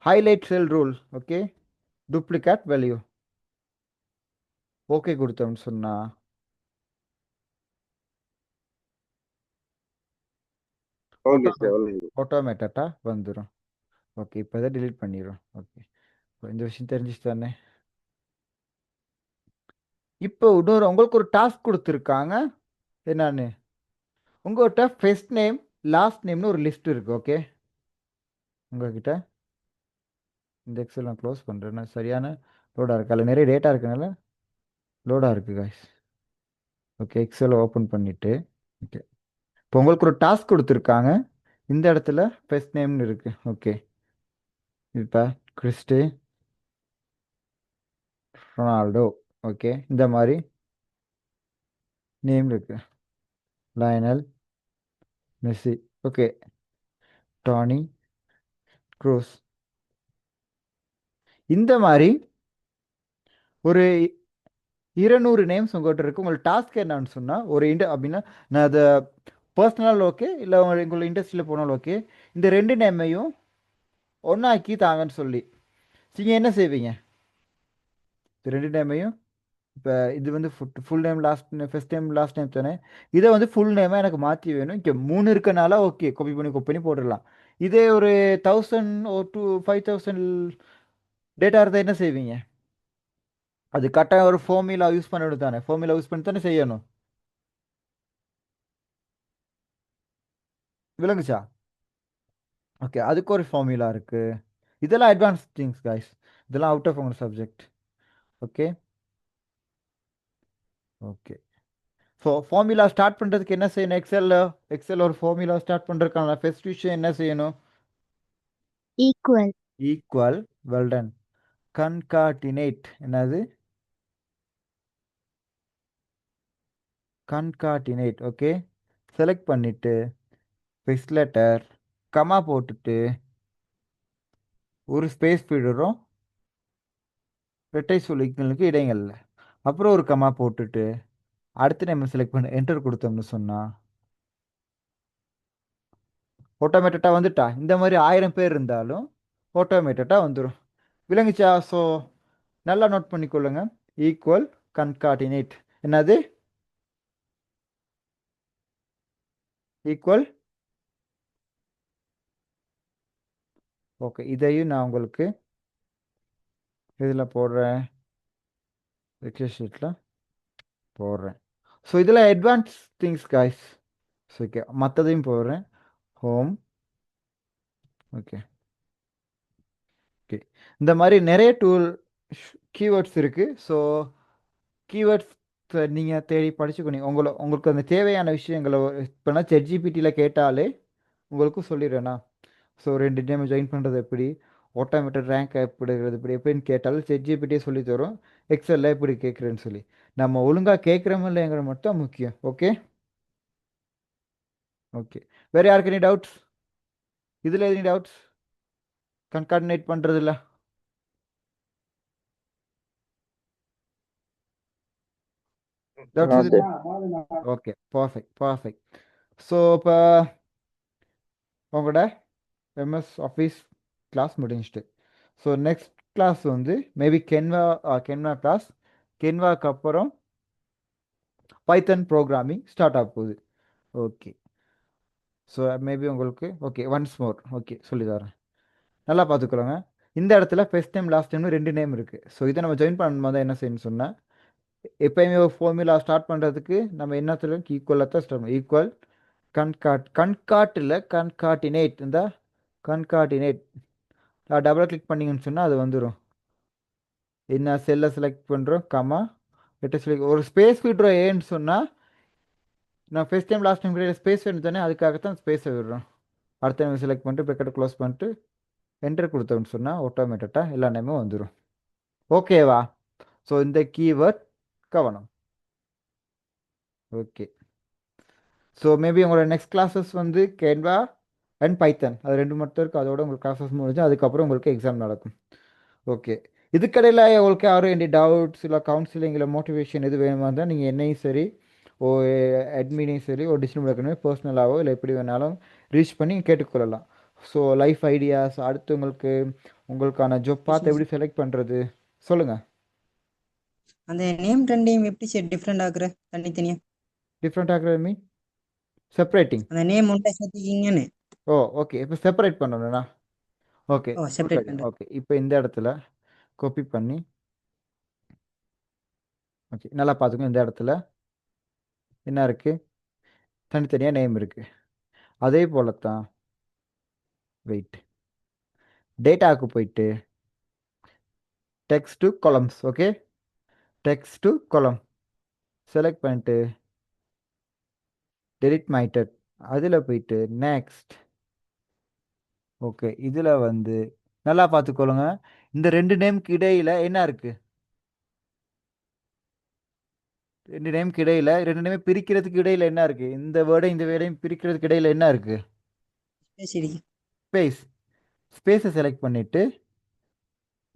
highlight cell rule. Okay, duplicate value. Okay கொடுத்தோம்னு சொன்னால் ஓகே சார் ஓகே. ஆட்டோமேட்டடாக வந்துடும். ஓகே, இப்போ இதை delete பண்ணிடுறோம். ஓகே, இப்போ இந்த விஷயம் தெரிஞ்சிச்சு தானே. இப்போ இன்னொரு உங்களுக்கு ஒரு டாஸ்க் கொடுத்துருக்காங்க. என்னன்னு, உங்கள்கிட்ட ஃபர்ஸ்ட் நேம் லாஸ்ட் நேம்னு ஒரு லிஸ்ட் இருக்கு. ஓகே, உங்ககிட்ட இந்த எக்ஸல் நான் க்ளோஸ் பண்ணுறேன். சரியான லோடாக இருக்கு, அதில் நிறைய டேட்டா இருக்கனால லோடாக இருக்கு guys. ஓகே, எக்ஸல் ஓப்பன் பண்ணிட்டு ஓகே, இப்போ உங்களுக்கு ஒரு டாஸ்க் கொடுத்துருக்காங்க. இந்த இடத்துல ஃபர்ஸ்ட் நேம்னு இருக்கு. ஓகே, இப்போ கிறிஸ்டி ரொனால்டோ. ஓகே, இந்த மாதிரி நேம் இருக்கு. Lionel Messi. Okay, Toni Kroos. இந்த மாதிரி ஒரு 200 நேம்ஸ் உங்கள்கிட்ட இருக்கு. உங்களுக்கு டாஸ்க் என்னன்னு சொன்னால், ஒரு அப்படின்னா நான் அதை பர்சனல் ஓகே, இல்லை உங்களை இண்டஸ்ட்ரியில் போனாலும் ஓகே, இந்த 2 நேமையும் ஒன்றாக்கி தாங்கன்னு சொல்லி நீங்கள் என்ன செய்வீங்க? இந்த 2 நேமையும், இப்போ இது வந்து full name last name, first name last name தானே, இதை வந்து ஃபுல் நேமாக எனக்கு மாற்றி வேணும். இங்கே 3 இருக்கனால ஓகே, காப்பி பண்ணி போட்டுடலாம். இதே ஒரு 1000 ஒரு 5000 டேட்டா இருந்தால் என்ன செய்வீங்க? அது கரெக்டாக ஒரு ஃபார்முலா யூஸ் பண்ணணும் தானே, ஃபார்முலா யூஸ் பண்ணி தானே செய்யணும். விளங்குச்சா? ஓகே, அதுக்கு ஒரு ஃபார்முலா இருக்கு. இதெல்லாம் அட்வான்ஸ் திங்ஸ் கைஸ், இதெல்லாம் அவுட் ஆஃப் உங்கள் subject. Okay okay, so formula start பண்ணுறதுக்கு என்ன செய்யணும்? எக்ஸலில் ஒரு ஃபார்முலா ஸ்டார்ட் பண்ணுறதுக்கான ஃபர்ஸ்ட் விஷயம் என்ன செய்யணும்? Equal. Equal. Well done. Concatenate. என்னது? கன்காட்டினேட். ஓகே, செலக்ட் பண்ணிவிட்டு ஃபர்ஸ்ட் லெட்டர் கமா போட்டுட்டு ஒரு ஸ்பேஸ் விடுறோம் இரட்டை சுழிகளுக்கு இடைங்கள்ல, அப்புறம் ஒரு கமா போட்டுட்டு அடுத்து நம்ம செலக்ட் பண்ணி என்டர் கொடுத்தோம்னு சொன்னால் ஆட்டோமேட்டடாக வந்துட்டா. இந்த மாதிரி 1000 பேர் இருந்தாலும் ஆட்டோமேட்டடாக வந்துடும். விளங்குச்சா? ஸோ நல்லா நோட் பண்ணிக்கொள்ளுங்க. Equal concatenate. என்னது? ஈக்குவல். ஓகே, இதையும் நான் உங்களுக்கு இதில் போடுறேன், எக்ஸல் ஷீட்டில் போடுறேன். ஸோ இதில் advance things guys. So okay, மற்றதையும் போடுறேன். ஹோம். ஓகே ஓகே, இந்த மாதிரி நிறைய கீவேர்ட்ஸ் இருக்குது. ஸோ கீவேர்ட்ஸ் நீங்கள் தேடி படிச்சுக்கணும். உங்களுக்கு அந்த தேவையான விஷயங்களை இப்போனா ChatGPTயில் கேட்டாலே உங்களுக்கு சொல்லிடுறேண்ணா. ஸோ 2 நேம் ஜாயின் பண்ணுறது எப்படி, ஆட்டோமேட்டட் ரேங்க் எப்படின்னு கேட்டாலும் ChatGPTயே சொல்லி தரும். எக்ஸலில் எப்படி கேட்குறேன்னு சொல்லி நம்ம ஒழுங்காக கேட்குறோமோ இல்லைங்கிற மட்டும் முக்கியம். ஓகே ஓகே, வேறு யாருக்கு எனி டவுட்ஸ்? இதில் எனி டவுட்ஸ் கன்கார்டினேட் பண்ணுறதில்ல? டவுட்ஸ் இது? Okay, perfect. ஸோ இப்போ உங்களோட எம்எஸ் ஆஃபீஸ் கிளாஸ் முடிஞ்சிட்டு, ஸோ நெக்ஸ்ட் கிளாஸ் வந்து மேபி கென்வா கிளாஸ். கென்வாக்கு அப்புறம் பைத்தன் ப்ரோக்ராமிங் ஸ்டார்ட் ஆக போகுது. ஓகே, ஸோ மேபி உங்களுக்கு ஓகே ஒன்ஸ் மோர் ஓகே சொல்லித்தரேன். நல்லா பார்த்துக்கோங்க. இந்த இடத்துல ஃபர்ஸ்ட் டைம் லாஸ்ட் டைம்னு 2 நேம் இருக்குது. ஸோ இதை நம்ம ஜாயின் பண்ணும்போது தான் என்ன செய்யணும்னு சொன்னால், எப்போயுமே ஒரு ஃபார்முலா ஸ்டார்ட் பண்ணுறதுக்கு நம்ம என்ன சொல்லுவோம்? ஈக்குவலாக தான் ஸ்டார்ட் பண்ணுவோம். Equal கன்காட்டில் concatenate. இந்த கன்காட்டினேட் டபுள் கிளிக் பண்ணிங்கன்னு சொன்னால் அது வந்துடும். என்ன செல்லை செலக்ட் பண்ணுறோம், கமா ஒரு ஸ்பேஸ் விடுறோம். ஏன்னு சொன்னால் நான் ஃபர்ஸ்ட் டைம் லாஸ்ட் டைம் கிடையாது ஸ்பேஸ் வேணும் தானே, அதுக்காகத்தான் ஸ்பேஸை விடுறோம். அடுத்த டைம் செலக்ட் பண்ணிட்டு ப்ரெக்கெட்டை க்ளோஸ் பண்ணிட்டு என்டர் கொடுத்தோம்னு சொன்னால் ஆட்டோமேட்டடாக எல்லா நேமும் வந்துடும். ஓகேவா? ஸோ இந்த கீவேர்ட் கவனம். ஓகே, ஸோ மேபி உங்களோட நெக்ஸ்ட் கிளாஸஸ் வந்து கேன்வா அண்ட் பைத்தன், அது 2 மட்டும் இருக்குது. அதோட உங்களுக்கு கிளாஸஸ் முடிஞ்சு அதுக்கப்புறம் உங்களுக்கு எக்ஸாம் நடக்கும். ஓகே, இதுக்கடையில் உங்களுக்கு யாரும் எந்த டவுட்ஸ் இல்லை கவுன்சிலிங் இல்லை மோட்டிவேஷன் எது வேணுமா இருந்தால் நீங்கள் என்னையும் சரி அட்மினையும் சரி டிஸ்ட்ரிபியூட் இருக்கணும் பர்சனலாகவோ இல்லை எப்படி வேணாலும் ரீச் பண்ணி கேட்டுக்கொள்ளலாம். ஸோ லைஃப் ஐடியாஸ் அடுத்து உங்களுக்கான ஜாப் பார்த்து எப்படி செலக்ட் பண்ணுறது சொல்லுங்கள். அந்த நேம் ரெண்டையும் எப்படி சார் டிஃப்ரெண்ட் ஆகுற தனித்தனியா? டிஃப்ரெண்ட் ஆகுறது மீன் செப்பரேட்டிங். அந்த நேம் ஒன்றை சேர்த்துக்கிங்கன்னு ஓ ஓகே, இப்போ செப்பரேட் பண்ணணும்ண்ணா. ஓகே ஓ குட் செப்பரேட் ஐடியா. பண்ணுறேன். ஓகே, இப்போ இந்த இடத்துல காப்பி பண்ணி, ஓகே நல்லா பார்த்துக்கோங்க. இந்த இடத்துல என்ன இருக்குது, தனித்தனியாக நேம் இருக்குது. அதே போல தான் வெயிட் டேட்டாவுக்கு போயிட்டு text to columns. Okay, text to காலம் செலக்ட் பண்ணிட்டு டெலிட் மைட்டட் அதில் போயிட்டு நெக்ஸ்ட். ஓகே, இதில் வந்து நல்லா பார்த்துக்கொள்ளுங்க. இந்த ரெண்டு நேம்க்கு இடையில் என்ன இருக்குது, ரெண்டு நேம்க்கு இடையில், ரெண்டு நேமே பிரிக்கிறதுக்கு இடையில் என்ன இருக்குது, இந்த வேர்டையும் இந்த வேர்டையும் பிரிக்கிறதுக்கு இடையில் என்ன இருக்குது, ஸ்பேஸ் இருக்கு. ஸ்பேஸ். ஸ்பேஸை செலக்ட் பண்ணிவிட்டு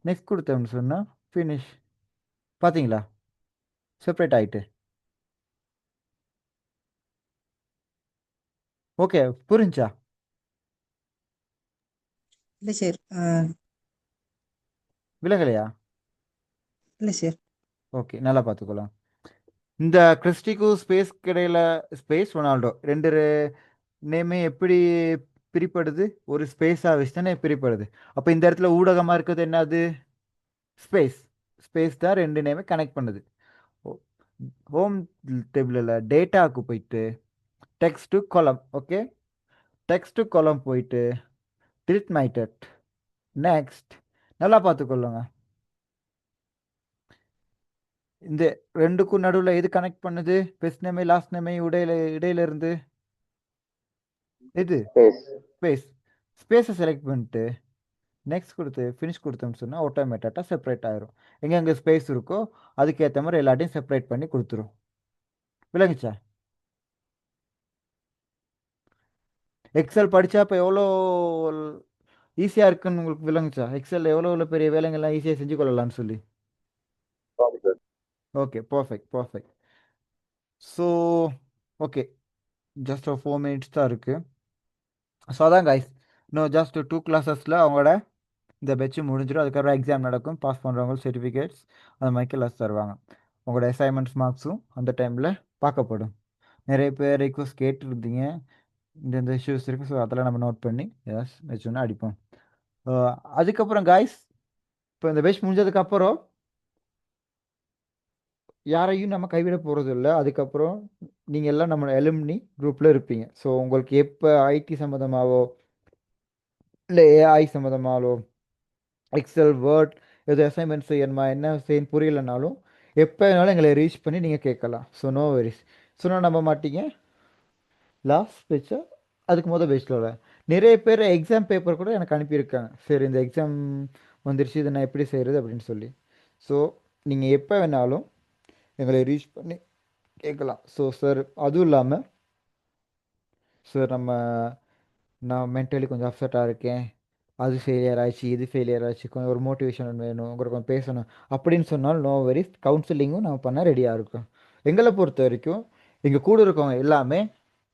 நெக்ஸ்ட் கொடுத்தோம்னு சொன்னால் ஃபினிஷ். பார்த்தீங்களா, செப்பரேட் ஆகிட்டு. ஓகே புரிஞ்சா? இல்லை சார். விலகலையா? இல்லை சார். ஓகே நல்லா பார்த்துக்கலாம். இந்த கிறிஸ்டிக்கும் ஸ்பேஸ்க்கு இடையில் ஸ்பேஸ் ரொனால்டோ ரெண்டு நேமே எப்படி பிரிப்படுது, ஒரு ஸ்பேஸாக வச்சு தானே பிரிப்படுது. அப்போ இந்த இடத்துல ஊடகமாக இருக்கிறது என்னது, ஸ்பேஸ். ஸ்பேஸ் தான் ரெண்டு நேமே கனெக்ட் பண்ணுது. ஹோம் டேபிளில் டேட்டாவுக்கு போயிட்டு டெக்ஸ்ட் டு காலம். ஓகே, டெக்ஸ்ட் டு காலம் போயிட்டு டிலிட் மைட்டட் நெக்ஸ்ட். நல்லா பார்த்துக்கொள்ளுங்க. இந்த ரெண்டுக்கும் நடுவில் எது கனெக்ட் பண்ணுது, ஃபர்ஸ்ட் நேமே லாஸ்ட் நேமே இடையில இருந்து இது ஸ்பேஸ். ஸ்பேஸ். ஸ்பேஸை செலக்ட் பண்ணிட்டு நெக்ஸ்ட் கொடுத்து ஃபினிஷ் கொடுத்தோம்னு சொன்னால் ஆட்டோமேட்டட்டாக செப்பரேட் ஆயிரும். எங்கே ஸ்பேஸ் இருக்கோ அதுக்கேற்ற மாதிரி எல்லாத்தையும் செப்பரேட் பண்ணி கொடுத்துரும். விளங்குச்சா? எக்ஸல் படித்தா இப்போ எவ்வளோ ஈஸியாக இருக்குன்னு உங்களுக்கு விளங்குச்சா? எக்ஸல் எவ்வளோ பெரிய வேலைங்கள்லாம் ஈஸியாக செஞ்சு கொள்ளலாம்னு சொல்லி. Okay perfect perfect. So okay, just ஒரு 4 மினிட்ஸ் தான் இருக்குது. ஸோ அதான் கைஸ், இன்னும் ஜஸ்ட் 2 கிளாஸஸில் அவங்களோட இந்த பெட்ச் முடிஞ்சிடும். அதுக்கப்புறம் எக்ஸாம் நடக்கும். பாஸ் பண்ணுறவங்க சர்டிஃபிகேட்ஸ் அந்த மாதிரி கிளாஸ் தருவாங்க. உங்களோட அசைன்மெண்ட்ஸ் மார்க்ஸும் அந்த டைமில் பார்க்கப்படும். நிறைய பேர் ரிக்வஸ்ட் கேட்டுருந்தீங்க, இந்த இஷ்யூஸ் இருக்குது. ஸோ அதெல்லாம் நம்ம நோட் பண்ணி எஸ் வச்சோன்னா அடிப்போம். அதுக்கப்புறம் காய்ஸ், இப்போ இந்த பெட்ச் முடிஞ்சதுக்கப்புறம் யாரையும் நம்ம கைவிட போகிறது இல்லை. அதுக்கப்புறம் நீங்கள் எல்லாம் நம்ம எலுமினி குரூப்பில் இருப்பீங்க. ஸோ உங்களுக்கு எப்போ ஐடி சம்மந்தமாகவோ இல்லை ஏஐ சம்மந்தமாகவோ எக்ஸல் வேர்ட் எது அசைன்மெண்ட் செய்யணுமா என்ன செய்யணும் புரியலைனாலும் எப்போ வேணாலும் எங்களை ரீச் பண்ணி நீங்கள் கேட்கலாம். So no worries. சொன்னால் நம்ப மாட்டீங்க, லாஸ்ட் பேச்சா அதுக்கு பேச்சில் நிறைய பேர் எக்ஸாம் பேப்பர் கூட எனக்கு அனுப்பியிருக்காங்க. சரி இந்த எக்ஸாம் வந்துருச்சு, இதை நான் எப்படி செய்கிறது அப்படின்னு சொல்லி. ஸோ நீங்கள் எப்போ வேணாலும் எங்களை ரீச் பண்ணி கேட்கலாம். ஸோ சார் அதுவும் இல்லாமல் சார் நான் மென்டலி கொஞ்சம் அப்செட்டாக இருக்கேன், அது ஃபெயிலியர் ஆச்சு, இது ஃபெயிலியர் ஆச்சு, கொஞ்சம் ஒரு மோட்டிவேஷன் வேணும், உங்களுக்கு கொஞ்சம் பேசணும் அப்படின்னு சொன்னாலும் நோ வெரிஸ். கவுன்சிலிங்கும் நம்ம பண்ண ரெடியாக இருக்கோம். எங்களை பொறுத்த வரைக்கும் எங்கள் கூட இருக்கவங்க எல்லாமே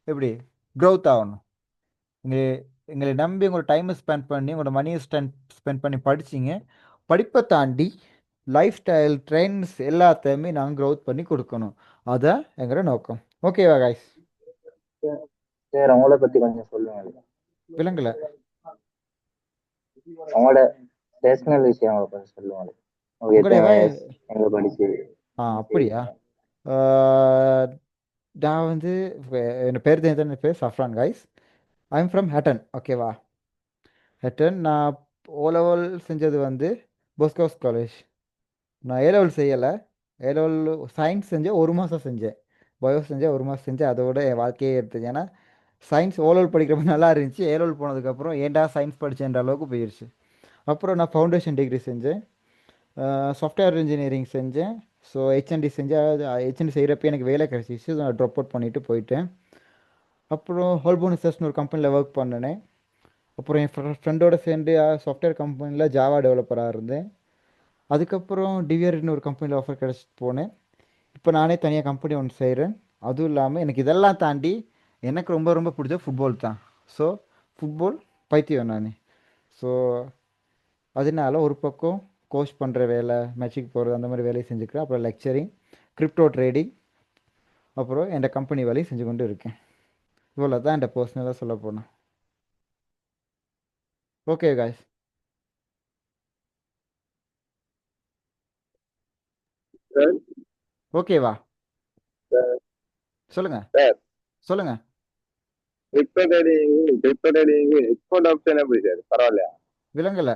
எப்படி க்ரோத் ஆகணும். எங்களை நம்பி உங்களோட டைமை ஸ்பெண்ட் பண்ணி உங்களோட மணியை ஸ்பெண்ட் பண்ணி படிச்சிங்க. படிப்பை தாண்டி லைஃப் ஸ்டைல் ட்ரெண்ட்ஸ் எல்லாத்தையுமே நாங்கள் க்ரோத் பண்ணி கொடுக்கணும். அதான் எங்களோட நோக்கம். ஓகேவா காய்ஸ்? சார் அவங்கள பற்றி கொஞ்சம் சொல்லுங்க. விலங்குல அவங்களோட பர்சனல் விஷயம் அவங்கள பற்றி சொல்லுவாங்க. உங்களுடைய எங்க படிச்சு. அப்படியா? நான் வந்து என் பேர் தெரிஞ்ச பேர் சஃப்ரான் guys. I am from Hatton. ஓகேவா? ஹட்டன். நான் ஓ லெவல் செஞ்சது வந்து போஸ்கோஸ் காலேஜ். நான் ஏ லெவல் செய்யலை. ஏ லெவல் சயின்ஸ் செஞ்சேன், 1 மாதம் செஞ்சேன். பயோ செஞ்சேன், 1 மாதம் செஞ்சேன். அதோட என் வாழ்க்கையே எடுத்தது. ஏன்னா சயின்ஸ் ஓ லெவல் படிக்கிறப்ப நல்லா இருந்துச்சு. ஏ லெவல் போனதுக்கப்புறம் ஏன்டா சயின்ஸ் படித்தேன்ற அளவுக்கு போயிடுச்சு. அப்புறம் நான் ஃபவுண்டேஷன் டிகிரி செஞ்சேன், சாஃப்ட்வேர் இன்ஜினியரிங் செஞ்சேன். ஸோ ஹெச்என்டி செஞ்சேன். ஹெச்என்டி செய்கிறப்ப எனக்கு வேலை கிடச்சிச்சு. நான் ட்ராப் அவுட் பண்ணிவிட்டு போயிட்டேன். அப்புறம் ஹோல்போன் ரிசர்ச்னு ஒரு கம்பெனியில் ஒர்க் பண்ணினேன். அப்புறம் என் ஃப்ரெண்டோட சேர்ந்து சாஃப்ட்வேர் கம்பெனியில் ஜாவா டெவலப்பராக இருந்தேன். அதுக்கப்புறம் டிவியர்னு ஒரு கம்பெனியில் ஆஃபர் கிடச்சிட்டு போனேன். இப்போ நானே தனியாக கம்பெனி ஒன்று செய்கிறேன். அதுவும் இல்லாமல் எனக்கு இதெல்லாம் தாண்டி எனக்கு ரொம்ப ரொம்ப பிடிச்ச ஃபுட்பால் தான். ஸோ ஃபுட்பால் பைத்தியம் நான். ஸோ அதனால ஒரு பக்கம் கோச் பண்ணுற வேலை, மேட்சுக்கு போகிறது, அந்த மாதிரி வேலையை செஞ்சுக்கிறேன். அப்புறம் லெக்சரிங், கிரிப்டோ ட்ரேடிங், அப்புறம் என் கம்பெனி வேலையும் செஞ்சு கொண்டு இருக்கேன். இவ்வளோ தான் என் பர்சனலாக சொல்ல போனேன். Okay guys. சார் ஓகேவா? சொல்லுங்க சார் சொல்லுங்க. கிரிப்டோ ட்ரேடிங் எக்ஸ்போர்ட் ஆப்ஷன் எப்படி சார் பரவாயில்லையா? விலங்கல.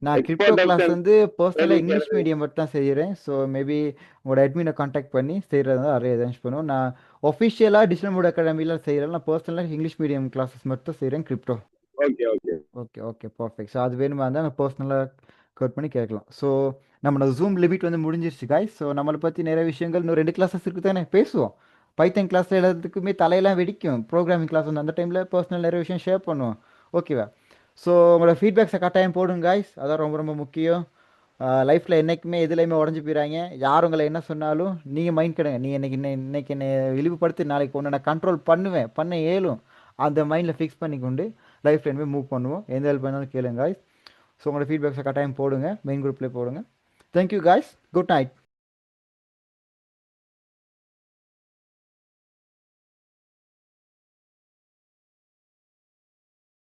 நான் கிரிப்டோ எக்ஸ்போர்ட் கிளாஸ் ஆப்ஷன் வந்து பர்சனலாக இங்கிலீஷ் ட்ரேடிங் மீடியம் மட்டும் தான் செய்கிறேன். ஸோ மேபி உங்களோட அட்மினை காண்டாக்ட் பண்ணி செய்கிறது தான் நிறைய அரேஞ்ச் பண்ணுவோம். நான் ஒஃபிஷியலாக டிஜிட்டல் மூட் அகாடமியில் செய்கிறேன். நான் பர்சனலாக இங்கிலீஷ் மீடியம் கிளாஸஸ் மட்டும் செய்கிறேன் crypto. Okay okay okay okay perfect. So அது வேணுமா இருந்தால் நான் பர்சனலாக கட் பண்ணி கேட்கலாம். ஸோ நம்மளோட ஜூம் லிமிட் வந்து முடிஞ்சிருச்சு காய்ஸ். ஸோ நம்மளை பற்றி நிறைய விஷயங்கள் இன்னும் 2 கிளாஸஸ் இருக்குது தானே பேசுவோம். பைத்தன் கிளாஸில் எல்லாத்துக்குமே தலையெல்லாம் வெடிக்கும். ப்ரோக்ராமிங் கிளாஸ் வந்து அந்த டைமில் பர்சனல் நிறைய விஷயம் ஷேர் பண்ணுவோம். ஓகேவா? ஸோ உங்களோட ஃபீட்பேக்ஸை கட்டாயம் போடுங்க காய்ஸ். அதான் ரொம்ப ரொம்ப முக்கியம். லைஃப்பில் என்றைக்குமே எதுலையுமே உடஞ்சி போயிடாங்க. யார் உங்களை என்ன சொன்னாலும் நீங்கள் மைண்ட் கிடுங்க. நீ இன்னைக்கு என்னை இழிவுபடுத்தி நாளைக்கு ஒன்று நான் கண்ட்ரோல் பண்ண இயலும். அந்த மைண்டில் ஃபிக்ஸ் பண்ணிக்கொண்டு லைஃப்பில் இனிமேல் மூவ் பண்ணுவோம். எந்த ஹெல்ப் பண்ணாலும் கேளுங்க காய்ஸ். ஸோ உங்களோட ஃபீட்பேக்ஸை கட்டாயம் போடுங்க. மெயின் குரூப்லேயே போடுங்க. Thank you guys. Good night.